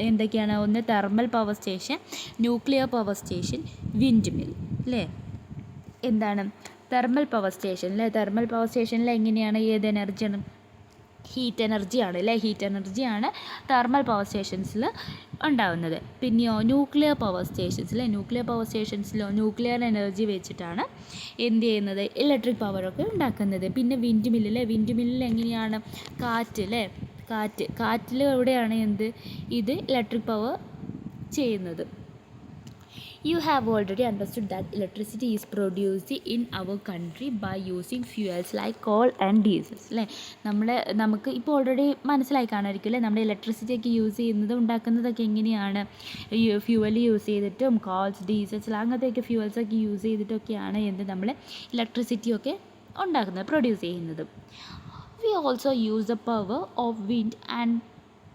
എന്തൊക്കെയാണ്? ഒന്ന് thermal power station, nuclear power station, wind mill അല്ലേ. എന്താണ് തെർമൽ പവർ സ്റ്റേഷൻ അല്ലേ. തെർമൽ പവർ സ്റ്റേഷനിൽ എങ്ങനെയാണ്, ഏത് എനർജിയാണ്? ഹീറ്റ് എനർജിയാണ് അല്ലേ. ഹീറ്റ് എനർജിയാണ് തെർമൽ പവർ സ്റ്റേഷൻസിൽ ഉണ്ടാകുന്നത്. പിന്നെയോ ന്യൂക്ലിയർ പവർ സ്റ്റേഷൻസിൽ, ന്യൂക്ലിയർ എനർജി വെച്ചിട്ടാണ് എന്ത് ചെയ്യുന്നത്, ഇലക്ട്രിക് പവറൊക്കെ ഉണ്ടാക്കുന്നത്. പിന്നെ വിൻഡ് മില്ലിൽ എങ്ങനെയാണ്, കാറ്റ് അല്ലേ. കാറ്റിൽ എവിടെയാണ് ഇത് ഇലക്ട്രിക് പവർ ചെയ്യുന്നത്. You have already understood that electricity is produced in our country by using fuels like coal and diesel അല്ലേ. നമുക്ക് ഇപ്പോൾ ഓൾറെഡി മനസ്സിലായി കാണുമായിരിക്കും അല്ലേ. നമ്മുടെ ഇലക്ട്രിസിറ്റിയൊക്കെ യൂസ് ചെയ്യുന്നത്, ഉണ്ടാക്കുന്നതൊക്കെ എങ്ങനെയാണ്, ഫ്യൂവൽ യൂസ് ചെയ്തിട്ടും കോൾസ്, ഡീസൽസ് അങ്ങനത്തെയൊക്കെ ഫ്യൂവൽസൊക്കെ യൂസ് ചെയ്തിട്ടൊക്കെയാണ് നമ്മൾ ഇലക്ട്രിസിറ്റിയൊക്കെ ഉണ്ടാക്കുന്നത്, പ്രൊഡ്യൂസ് ചെയ്യുന്നത്. We also use the power of wind and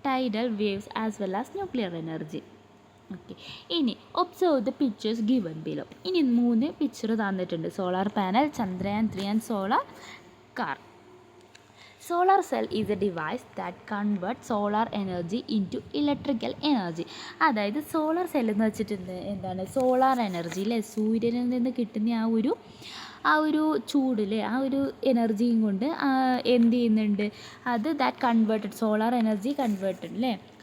tidal waves as well as nuclear energy. Okay. ഇനി observe the pictures given below. ഇനി 3 പിക്ചർ തന്നിട്ടുണ്ട്. Solar panel, Chandrayaan 3 and solar car. Solar cell is a device that convert solar energy into electrical energy. അതായത് solar cell എന്ന് വെച്ചിട്ടുണ്ട് എന്താണ്, solar energy അല്ലേ. സൂര്യനിൽ നിന്ന് കിട്ടുന്ന ആ ഒരു ചൂടിലെ ആ ഒരു എനർജിയും കൊണ്ട് എന്ത് ചെയ്യുന്നുണ്ട്, അത് that converted solar energy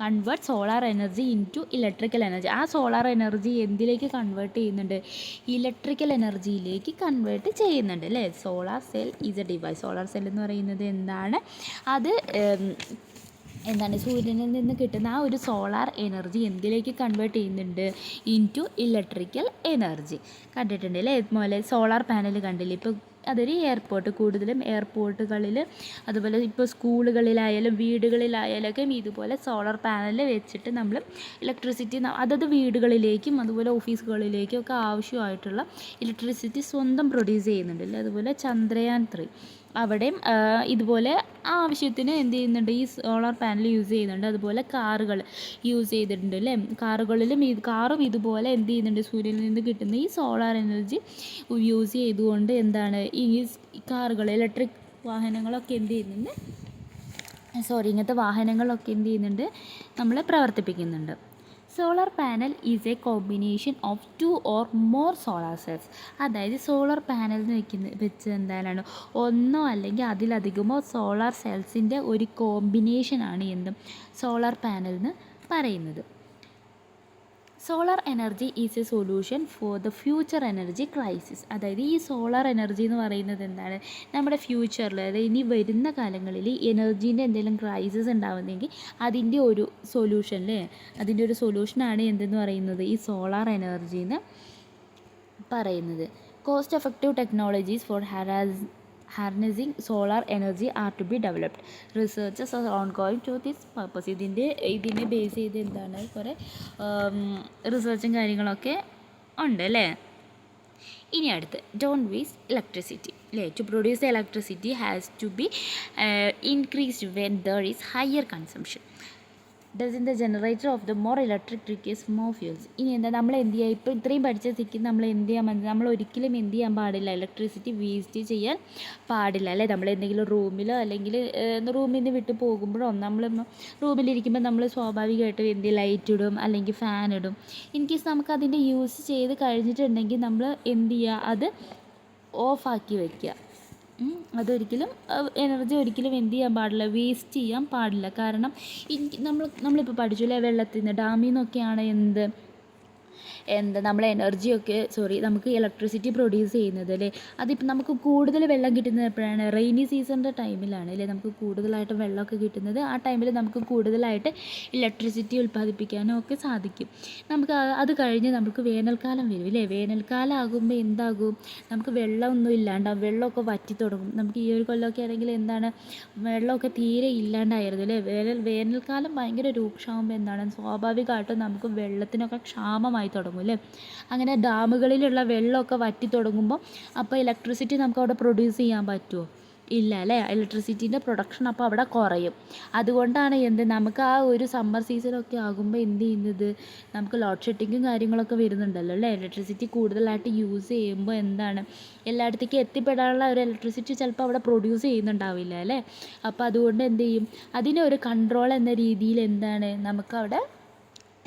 convert solar energy into electrical energy. ആ സോളാർ എനർജി എന്തിലേക്ക് കൺവേർട്ട് ചെയ്യുന്നുണ്ട്, ഇലക്ട്രിക്കൽ എനർജിയിലേക്ക് കൺവേർട്ട് ചെയ്യുന്നുണ്ട് അല്ലേ. Solar cell is a device. Solar cell എന്ന് പറയുന്നത് എന്താണ്, അത് സൂര്യനിൽ നിന്ന് കിട്ടുന്ന ആ ഒരു സോളാർ എനർജി എന്തിലേക്ക് കൺവേർട്ട് ചെയ്യുന്നുണ്ട്, ഇൻറ്റു ഇലക്ട്രിക്കൽ എനർജി. കണ്ടിട്ടുണ്ട് അല്ലേ. ഇതുപോലെ സോളാർ പാനൽ കണ്ടില്ലേ. ഇപ്പോൾ അതൊരു കൂടുതലും എയർപോർട്ടുകളിൽ, അതുപോലെ ഇപ്പോൾ സ്കൂളുകളിലായാലും വീടുകളിലായാലൊക്കെ ഇതുപോലെ സോളാർ പാനൽ വെച്ചിട്ട് നമ്മൾ ഇലക്ട്രിസിറ്റി അതത് വീടുകളിലേക്കും അതുപോലെ ഓഫീസുകളിലേക്കും ഒക്കെ ആവശ്യമായിട്ടുള്ള ഇലക്ട്രിസിറ്റി സ്വന്തം പ്രൊഡ്യൂസ് ചെയ്യുന്നുണ്ട് അല്ലേ. അതുപോലെ ചന്ദ്രയാൻ 3 അവിടെയും ഇതുപോലെ ആവശ്യത്തിന് എന്ത് ചെയ്യുന്നുണ്ട്, ഈ സോളാർ പാനൽ യൂസ് ചെയ്യുന്നുണ്ട്. അതുപോലെ കാറുകൾ യൂസ് ചെയ്തിട്ടുണ്ട് അല്ലേ. കാറും ഇതുപോലെ എന്ത് ചെയ്യുന്നുണ്ട്, സൂര്യനിൽ നിന്ന് കിട്ടുന്ന ഈ സോളാർ എനർജി യൂസ് ചെയ്തുകൊണ്ട് ഈ കാറുകൾ, ഇലക്ട്രിക് വാഹനങ്ങളൊക്കെ ഇങ്ങനത്തെ വാഹനങ്ങളൊക്കെ നമ്മൾ പ്രവർത്തിപ്പിക്കുന്നുണ്ട്. Solar panel is a combination of 2 or more solar cells. അതായത് സോളാർ പാനലിൽ വെച്ച് എന്താണ്, ഒന്നോ അല്ലെങ്കിൽ അതിലധികമോ സോളാർ സെൽസിൻ്റെ ഒരു കോമ്പിനേഷനാണ് സോളാർ പാനൽ എന്ന് പറയുന്നത്. Solar energy is A solution for the future energy crisis. അതായത് ഈ സോളാർ എനർജി എന്ന് പറയുന്നത് എന്താണ്, നമ്മുടെ ഫ്യൂച്ചറിൽ, അതായത് ഇനി വരുന്ന കാലങ്ങളിൽ എനർജീൻ്റെ എന്തെങ്കിലും ക്രൈസിസ് ഉണ്ടാകുന്നെങ്കിൽ അതിൻ്റെ ഒരു സൊല്യൂഷൻ അതിൻ്റെ ഒരു സൊല്യൂഷനാണ് എന്തെന്ന് പറയുന്നത്, ഈ സോളാർ എനർജി എന്ന് പറയുന്നത്. Cost effective technologies for harnessing solar energy are to be developed. Researches are ongoing to this purpose. ഇതിനെ ബേസ് ചെയ്ത് കുറേ റിസർച്ചും കാര്യങ്ങളൊക്കെ ഉണ്ട് അല്ലേ. ഇനി അടുത്ത് ഡോണ്ട് വേസ്റ്റ് ഇലക്ട്രിസിറ്റി അല്ലേ. To produce the electricity has to be increased when there is higher consumption. Does in the generator of the more electric requires more fuels. ഇനി എന്താ നമ്മൾ എന്ത് ചെയ്യുക, ഇപ്പോൾ ഇത്രയും പഠിച്ച സ്ഥിതിക്ക് നമ്മൾ എന്ത് ചെയ്യാൻ പറ്റും, നമ്മൾ ഒരിക്കലും എന്ത് ചെയ്യാൻ പാടില്ല, ഇലക്ട്രിസിറ്റി വേസ്റ്റ് ചെയ്യാൻ പാടില്ല അല്ലേ. നമ്മൾ എന്തെങ്കിലും റൂമിലോ അല്ലെങ്കിൽ റൂമിൽ നിന്ന് വിട്ട് പോകുമ്പോഴോ നമ്മൾ റൂമിലിരിക്കുമ്പോൾ നമ്മൾ സ്വാഭാവികമായിട്ടും എന്ത് ലൈറ്റ് ഇടും അല്ലെങ്കിൽ ഫാൻ ഇടും. ഇൻ കേസ് നമുക്ക് അതിൻ്റെ യൂസ് ചെയ്ത് കഴിഞ്ഞിട്ടുണ്ടെങ്കിൽ നമ്മൾ എന്ത് ചെയ്യുക, അത് ഓഫാക്കി വയ്ക്കുക. അതൊരിക്കലും എനർജി ഒരിക്കലും എന്ത് ചെയ്യാൻ പാടില്ല, വേസ്റ്റ് ചെയ്യാൻ പാടില്ല. കാരണം നമ്മളിപ്പോൾ പഠിച്ചു അല്ലേ, വെള്ളത്തിൽ നിന്ന് ഡാമിൽ നിന്നൊക്കെയാണ് നമ്മൾ നമുക്ക് ഇലക്ട്രിസിറ്റി പ്രൊഡ്യൂസ് ചെയ്യുന്നത് അല്ലേ. അതിപ്പോൾ നമുക്ക് കൂടുതൽ വെള്ളം കിട്ടുന്നത് എപ്പോഴാണ്, റെയിനി സീസണിൻ്റെ ടൈമിലാണ് അല്ലേ നമുക്ക് കൂടുതലായിട്ട് വെള്ളമൊക്കെ കിട്ടുന്നത്. ആ ടൈമിൽ നമുക്ക് കൂടുതലായിട്ട് ഇലക്ട്രിസിറ്റി ഉൽപ്പാദിപ്പിക്കാനും ഒക്കെ സാധിക്കും. നമുക്ക് അത് കഴിഞ്ഞ് നമുക്ക് വേനൽക്കാലം വരും അല്ലേ. വേനൽക്കാലം ആകുമ്പോൾ എന്താകും, നമുക്ക് വെള്ളമൊന്നും ഇല്ലാണ്ടാവും, വെള്ളമൊക്കെ വറ്റി തുടങ്ങും. നമുക്ക് ഈ ഒരു കൊല്ലമൊക്കെ ആണെങ്കിൽ എന്താണ്, വെള്ളമൊക്കെ തീരെ ഇല്ലാണ്ടായിരുന്നു അല്ലേ. വേനൽക്കാലം ഭയങ്കര രൂക്ഷമാകുമ്പോൾ എന്താണ്, സ്വാഭാവികമായിട്ടും നമുക്ക് വെള്ളത്തിനൊക്കെ ക്ഷാമമായി തുടങ്ങും അല്ലേ. അങ്ങനെ ഡാമുകളിലുള്ള വെള്ളമൊക്കെ വറ്റി തുടങ്ങുമ്പോൾ അപ്പോൾ ഇലക്ട്രിസിറ്റി നമുക്ക് അവിടെ പ്രൊഡ്യൂസ് ചെയ്യാൻ പറ്റുമോ, ഇല്ല അല്ലേ. ഇലക്ട്രിസിറ്റീൻ്റെ പ്രൊഡക്ഷൻ അപ്പോൾ അവിടെ കുറയും. അതുകൊണ്ടാണ് നമുക്ക് ആ ഒരു സമ്മർ സീസണൊക്കെ ആകുമ്പോൾ എന്ത് ചെയ്യുന്നത്, നമുക്ക് ലോഡ് ഷെഡിങ്ങും കാര്യങ്ങളൊക്കെ വരുന്നുണ്ടല്ലോ അല്ലേ. ഇലക്ട്രിസിറ്റി കൂടുതലായിട്ട് യൂസ് ചെയ്യുമ്പോൾ എന്താണ്, എല്ലായിടത്തേക്കും എത്തിപ്പെടാനുള്ള ഒരു ഇലക്ട്രിസിറ്റി ചിലപ്പോൾ അവിടെ പ്രൊഡ്യൂസ് ചെയ്യുന്നുണ്ടാവില്ല അല്ലേ. അപ്പോൾ അതുകൊണ്ട് എന്ത് ചെയ്യും, അതിനൊരു കൺട്രോൾ എന്ന രീതിയിൽ എന്താണ് നമുക്കവിടെ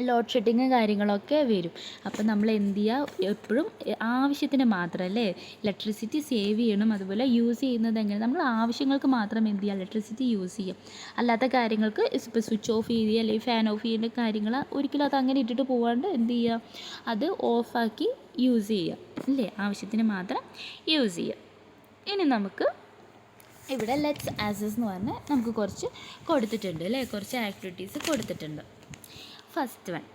ലോഡ് ഷെഡിങ്ങും കാര്യങ്ങളൊക്കെ വരും. അപ്പോൾ നമ്മൾ എന്ത് ചെയ്യുക, എപ്പോഴും ആവശ്യത്തിന് മാത്രം അല്ലേ ഇലക്ട്രിസിറ്റി സേവ് ചെയ്യണം. അതുപോലെ യൂസ് ചെയ്യുന്നത് എങ്ങനെ, നമ്മൾ ആവശ്യങ്ങൾക്ക് മാത്രം എന്ത് ചെയ്യുക, ഇലക്ട്രിസിറ്റി യൂസ് ചെയ്യും. അല്ലാത്ത കാര്യങ്ങൾക്ക് ഇപ്പോൾ സ്വിച്ച് ഓഫ് ചെയ്യുക അല്ലെങ്കിൽ ഫാൻ ഓഫ് ചെയ്യേണ്ട കാര്യങ്ങൾ ഒരിക്കലും അത് അങ്ങനെ ഇട്ടിട്ട് പോകാണ്ട് എന്ത് ചെയ്യുക, അത് ഓഫാക്കി യൂസ് ചെയ്യുക അല്ലേ. ആവശ്യത്തിന് മാത്രം യൂസ് ചെയ്യുക. ഇനി നമുക്ക് ഇവിടെ ലെറ്റ്സ് ആസസ് എന്ന് പറഞ്ഞാൽ നമുക്ക് കുറച്ച് കൊടുത്തിട്ടുണ്ട് അല്ലേ, കുറച്ച് ആക്ടിവിറ്റീസ് കൊടുത്തിട്ടുണ്ട്. First one,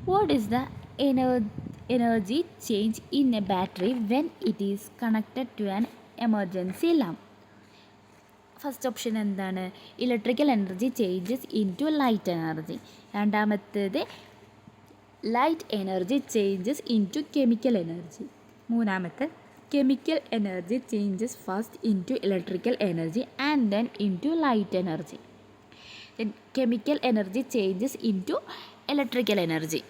what is the energy change in a battery when it is connected to an emergency lamp? First option എന്താണ്, electrical energy changes into light energy. രണ്ടാമത്തേത് light energy changes into chemical energy. മൂന്നാമത്തെ chemical energy changes first into electrical energy and then into light energy. Then chemical energy changes into electrical energy.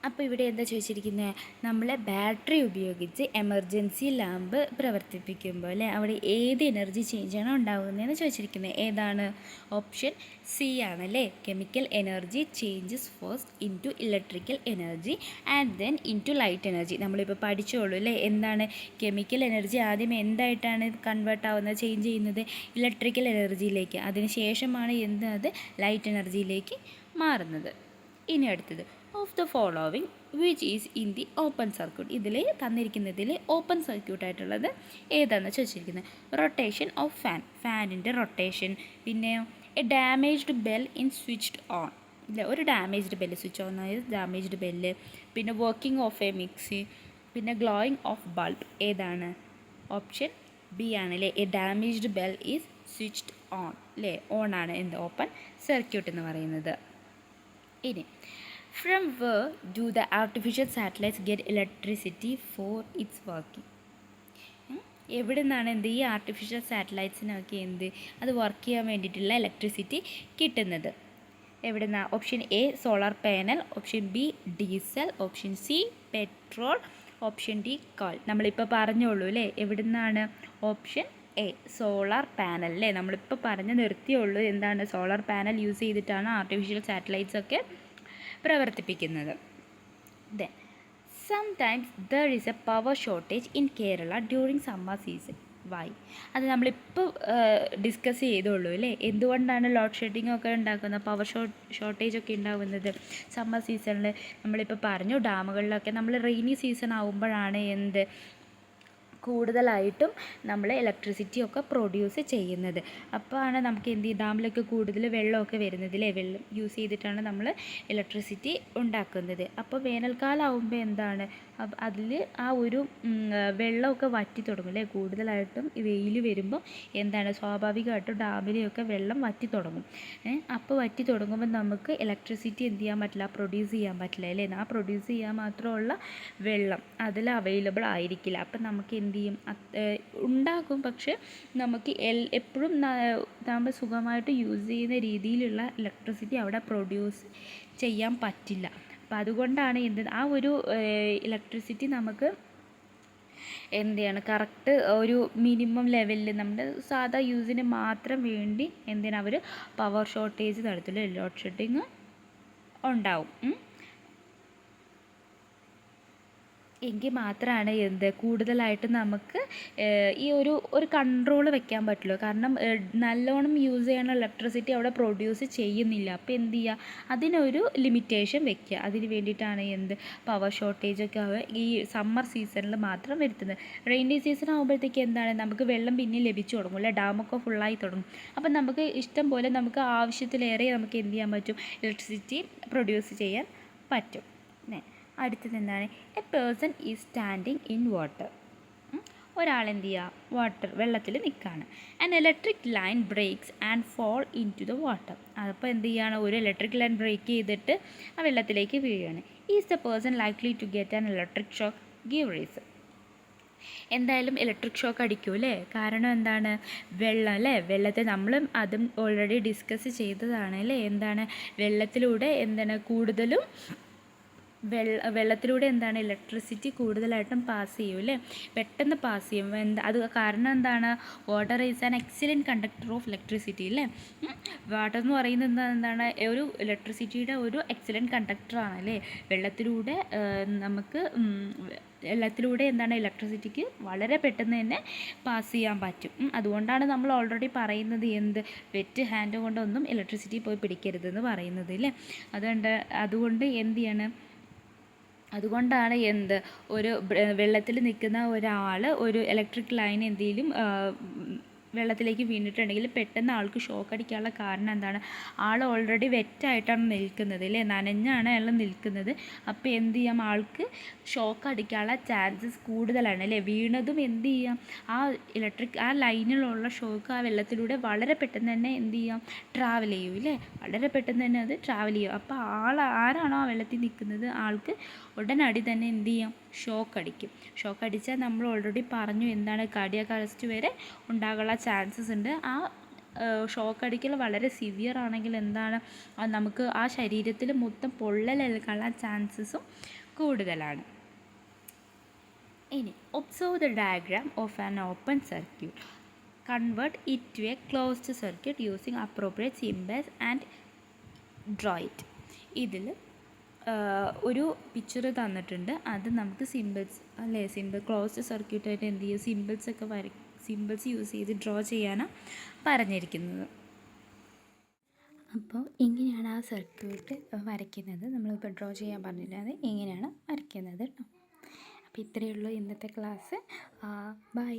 അപ്പോൾ ഇവിടെ എന്താ ചോദിച്ചിരിക്കുന്നത്, നമ്മൾ battery ഉപയോഗിച്ച് emergency lamp പ്രവർത്തിപ്പിക്കുമ്പോൾ അല്ലേ അവിടെ ഏത് എനർജി ചേഞ്ചാണോ ഉണ്ടാകുന്നതെന്ന് ചോദിച്ചിരിക്കുന്നത്. ഏതാണ്, ഓപ്ഷൻ സി ആണല്ലേ. Chemical energy changes first into electrical energy and then into light energy. നമ്മളിപ്പോൾ പഠിച്ചോളൂ അല്ലേ, എന്താണ് കെമിക്കൽ എനർജി ആദ്യം എന്തായിട്ടാണ് കൺവേർട്ട് ആവുന്നത്, ചേഞ്ച് ചെയ്യുന്നത് ഇലക്ട്രിക്കൽ എനർജിയിലേക്ക്. അതിനുശേഷമാണ് അത് ലൈറ്റ് എനർജിയിലേക്ക് മാറുന്നത്. ഇനി അടുത്തത്, of the following which is in the open circuit. ഇതിൽ തന്നിരിക്കുന്നതിൽ ഓപ്പൺ സർക്യൂട്ടായിട്ടുള്ളത് ഏതാണെന്ന് ചോദിച്ചിരിക്കുന്നത്. റൊട്ടേഷൻ ഓഫ് ഫാനിൻ്റെ റൊട്ടേഷൻ, പിന്നെ a damaged bell in switched on ഇല്ല, ഒരു ഡാമേജ്ഡ് ബെല്ല്, സ്വിച്ച് ഓൺ ആയത് ഡാമേജ്ഡ് ബെല്ല്, പിന്നെ വർക്കിംഗ് ഓഫ് എ മിക്സി, പിന്നെ ഗ്ലോയിങ് ഓഫ് ബൾബ്. ഏതാണ്, ഓപ്ഷൻ ബി ആണല്ലേ. A damaged bell is switched on അല്ലേ, ഓൺ ആണ് എന്ത് ഓപ്പൺ സർക്യൂട്ട് എന്ന് പറയുന്നത്. ഇനി from where do the artificial satellites get electricity for its working. എവിടെ നിന്നാണ് ഈ ആർട്ടിഫിഷ്യൽ സാറ്റലൈറ്റ്സിനൊക്കെ അത് വർക്ക് ചെയ്യാൻ വേണ്ടിയിട്ടുള്ള ഇലക്ട്രിസിറ്റി കിട്ടുന്നത്? എവിടെ നിന്നാണ്? Option A solar panel, option B diesel, option C petrol, option D call. നമ്മളിപ്പോൾ പറഞ്ഞോളൂ അല്ലേ എവിടെ നിന്നാണ്. ഓപ്ഷൻ എ സോളാർ പാനൽ അല്ലേ, നമ്മളിപ്പോൾ പറഞ്ഞു നിർത്തിയുള്ളൂ. എന്താണ്, സോളാർ പാനൽ യൂസ് ചെയ്തിട്ടാണ് ആർട്ടിഫിഷ്യൽ സാറ്റലൈറ്റ്സ് ഒക്കെ പ്രവർത്തിപ്പിക്കുന്നത്. Then sometimes there is a power shortage in Kerala during summer season. Why? അത് നമ്മളിപ്പോൾ ഡിസ്കസ് ചെയ്തോളൂ അല്ലേ. എന്തുകൊണ്ടാണ് ലോഡ് ഷെഡിങ് ഒക്കെ ഉണ്ടാക്കുന്നത്, പവർ ഷോർട്ടേജ് ഒക്കെ ഉണ്ടാകുന്നത് സമ്മർ സീസണിൽ? നമ്മളിപ്പോൾ പറഞ്ഞു ഡാമുകളിലൊക്കെ നമ്മൾ റെയിനി സീസൺ ആകുമ്പോഴാണ് കൂടുതലായിട്ടും നമ്മൾ ഇലക്ട്രിസിറ്റി ഒക്കെ പ്രൊഡ്യൂസ് ചെയ്യുന്നത്. അപ്പോഴാണ് നമുക്ക് ഡാമിലൊക്കെ കൂടുതൽ വെള്ളമൊക്കെ വരുന്നത് അല്ലേ. വെള്ളം യൂസ് ചെയ്തിട്ടാണ് നമ്മൾ ഇലക്ട്രിസിറ്റി ഉണ്ടാക്കുന്നത്. അപ്പോൾ വേനൽക്കാലം ആകുമ്പോൾ എന്താണ്, അതിൽ ആ ഒരു വെള്ളമൊക്കെ വറ്റി തുടങ്ങും അല്ലേ. കൂടുതലായിട്ടും വെയിൽ വരുമ്പോൾ എന്താണ് സ്വാഭാവികമായിട്ടും ഡാമിലെയൊക്കെ വെള്ളം വറ്റി തുടങ്ങും. അപ്പോൾ വറ്റി തുടങ്ങുമ്പോൾ നമുക്ക് ഇലക്ട്രിസിറ്റി എന്ത് ചെയ്യാൻ പറ്റില്ല, പ്രൊഡ്യൂസ് ചെയ്യാൻ പറ്റില്ല അല്ലേ. ആ പ്രൊഡ്യൂസ് ചെയ്യാൻ മാത്രമുള്ള വെള്ളം അതിൽ അവൈലബിൾ ആയിരിക്കില്ല. അപ്പം നമുക്ക് എന്ത് ചെയ്യും, ഉണ്ടാകും, പക്ഷെ നമുക്ക് എപ്പോഴും നമ്മൾ സുഖമായിട്ട് യൂസ് ചെയ്യുന്ന രീതിയിലുള്ള ഇലക്ട്രിസിറ്റി അവിടെ പ്രൊഡ്യൂസ് ചെയ്യാൻ പറ്റില്ല. അപ്പം അതുകൊണ്ടാണ് ആ ഒരു ഇലക്ട്രിസിറ്റി നമുക്ക് എന്താണ് കറക്റ്റ് ഒരു മിനിമം ലെവലിൽ നമ്മുടെ സാധാ യൂസിന് മാത്രം വേണ്ടി അവർ പവർ ഷോർട്ടേജ് നടത്തില്ല, ലോഡ് ഷെഡിങ് ഉണ്ടാവും. എങ്കിൽ മാത്രമാണ് കൂടുതലായിട്ട് നമുക്ക് ഈ ഒരു കൺട്രോൾ വെക്കാൻ പറ്റുള്ളൂ. കാരണം നല്ലോണം യൂസ് ചെയ്യണ ഇലക്ട്രിസിറ്റി അവിടെ പ്രൊഡ്യൂസ് ചെയ്യുന്നില്ല. അപ്പോൾ എന്ത് ചെയ്യുക, അതിനൊരു ലിമിറ്റേഷൻ വെക്കുക. അതിന് വേണ്ടിയിട്ടാണ് പവർ ഷോർട്ടേജൊക്കെ ഈ സമ്മർ സീസണിൽ മാത്രം വരുത്തുന്നത്. റെയിനി സീസൺ ആകുമ്പോഴത്തേക്ക് എന്താണ് നമുക്ക് വെള്ളം പിന്നെ ലഭിച്ചു തുടങ്ങും അല്ലേ, ഡാമൊക്കെ ഫുള്ളായി തുടങ്ങും. അപ്പം നമുക്ക് ഇഷ്ടം പോലെ നമുക്ക് ആവശ്യത്തിലേറെ നമുക്ക് എന്ത് ചെയ്യാൻ പറ്റും, ഇലക്ട്രിസിറ്റി പ്രൊഡ്യൂസ് ചെയ്യാൻ പറ്റും. അടുത്തത് എന്താണ്, a person is standing in water. ഒരാൾ എന്ത് ചെയ്യുക, വെള്ളത്തിൽ നിൽക്കുകയാണ്. An electric line breaks and fall into the water. അപ്പോൾ എന്ത് ചെയ്യുകയാണ്, ഒരു ഇലക്ട്രിക് ലൈൻ ബ്രേക്ക് ചെയ്തിട്ട് ആ വെള്ളത്തിലേക്ക് വീഴുകയാണ്. Is the person likely to get an electric shock, give reason. എന്തായാലും ഇലക്ട്രിക് ഷോക്ക് അടിക്കും അല്ലേ. കാരണം എന്താണ്, വെള്ളം അല്ലേ, വെള്ളത്തെ നമ്മളും അതും ഓൾറെഡി ഡിസ്കസ് ചെയ്തതാണ് അല്ലേ. എന്താണ് വെള്ളത്തിലൂടെ കൂടുതലും വെള്ളത്തിലൂടെ എന്താണ് ഇലക്ട്രിസിറ്റി കൂടുതലായിട്ടും പാസ് ചെയ്യും അല്ലേ, പെട്ടെന്ന് പാസ് ചെയ്യും. അത് കാരണം എന്താണ്, water is an excellent conductor of electricity അല്ലേ. വാട്ടർ എന്ന് പറയുന്നത് എന്താണ്, ഒരു ഇലക്ട്രിസിറ്റിയുടെ ഒരു എക്സലൻറ്റ് കണ്ടക്ടറാണ് അല്ലേ. വെള്ളത്തിലൂടെ എന്താണ് ഇലക്ട്രിസിറ്റിക്ക് വളരെ പെട്ടെന്ന് തന്നെ പാസ് ചെയ്യാൻ പറ്റും. അതുകൊണ്ടാണ് നമ്മൾ ഓൾറെഡി പറയുന്നത് വെറ്റ് ഹാൻഡ് കൊണ്ടൊന്നും ഇലക്ട്രിസിറ്റി പോയി പിടിക്കരുതെന്ന് പറയുന്നത് അല്ലേ. അതുകൊണ്ട് എന്ത് ചെയ്യണം, അതുകൊണ്ടാണ് ഒരു വെള്ളത്തിൽ നിൽക്കുന്ന ഒരാൾ ഒരു ഇലക്ട്രിക് ലൈൻ എന്തെങ്കിലും വെള്ളത്തിലേക്ക് വീണിട്ടുണ്ടെങ്കിൽ പെട്ടെന്ന് ആൾക്ക് ഷോക്ക് അടിക്കാനുള്ള കാരണം എന്താണ്, ആൾ ഓൾറെഡി വെറ്റായിട്ടാണ് നിൽക്കുന്നത് അല്ലേ, നനഞ്ഞാണ് അയാൾ നിൽക്കുന്നത്. അപ്പോൾ എന്ത് ചെയ്യാം, ആൾക്ക് ഷോക്ക് അടിക്കാനുള്ള ചാൻസസ് കൂടുതലാണ് അല്ലേ. വീണതും എന്ത് ചെയ്യാം, ആ ലൈനിലുള്ള ഷോക്ക് ആ വെള്ളത്തിലൂടെ വളരെ പെട്ടെന്ന് തന്നെ എന്ത് ചെയ്യാം, ട്രാവൽ ചെയ്യും അല്ലേ, വളരെ പെട്ടെന്ന് തന്നെ അത് ട്രാവൽ ചെയ്യും. അപ്പോൾ ആരാണോ ആ വെള്ളത്തിൽ നിൽക്കുന്നത് ആൾക്ക് ഉടനടി തന്നെ എന്ത് ചെയ്യാം, ഷോക്ക് അടിക്കും. ഷോക്ക് അടിച്ചാൽ നമ്മൾ ഓൾറെഡി പറഞ്ഞു എന്താണ്, കാർഡിയാക് അറസ്റ്റ് വരെ ഉണ്ടാകാനുള്ള ചാൻസസ് ഉണ്ട്. ആ ഷോക്ക് അടിക്കൽ വളരെ സിവിയർ ആണെങ്കിൽ എന്താണ്, നമുക്ക് ആ ശരീരത്തിൽ മൊത്തം പൊള്ളലേൽക്കാനുള്ള ചാൻസസും കൂടുതലാണ്. ഇനി observe the diagram of an open circuit, convert it to a closed circuit using appropriate symbols and draw it. ഇതിൽ ഒരു പിക്ചർ തന്നിട്ടുണ്ട്, അത് നമുക്ക് സിംബൽസ് അല്ലേ, ക്ലോസ്ഡ് സർക്യൂട്ടായിട്ട് എന്ത് ചെയ്യും, സിംബൽസ് യൂസ് ചെയ്ത് ഡ്രോ ചെയ്യാനാണ് പറഞ്ഞിരിക്കുന്നത്. അപ്പോൾ ഇങ്ങനെയാണ് ആ സർക്യൂട്ട് വരയ്ക്കുന്നത്. നമ്മളിപ്പോൾ ഡ്രോ ചെയ്യാൻ പറഞ്ഞില്ലാതെ ഇങ്ങനെയാണ് വരയ്ക്കുന്നത് കേട്ടോ. അപ്പോൾ ഇത്രയേ ഉള്ളൂ ഇന്നത്തെ ക്ലാസ്. ബൈ.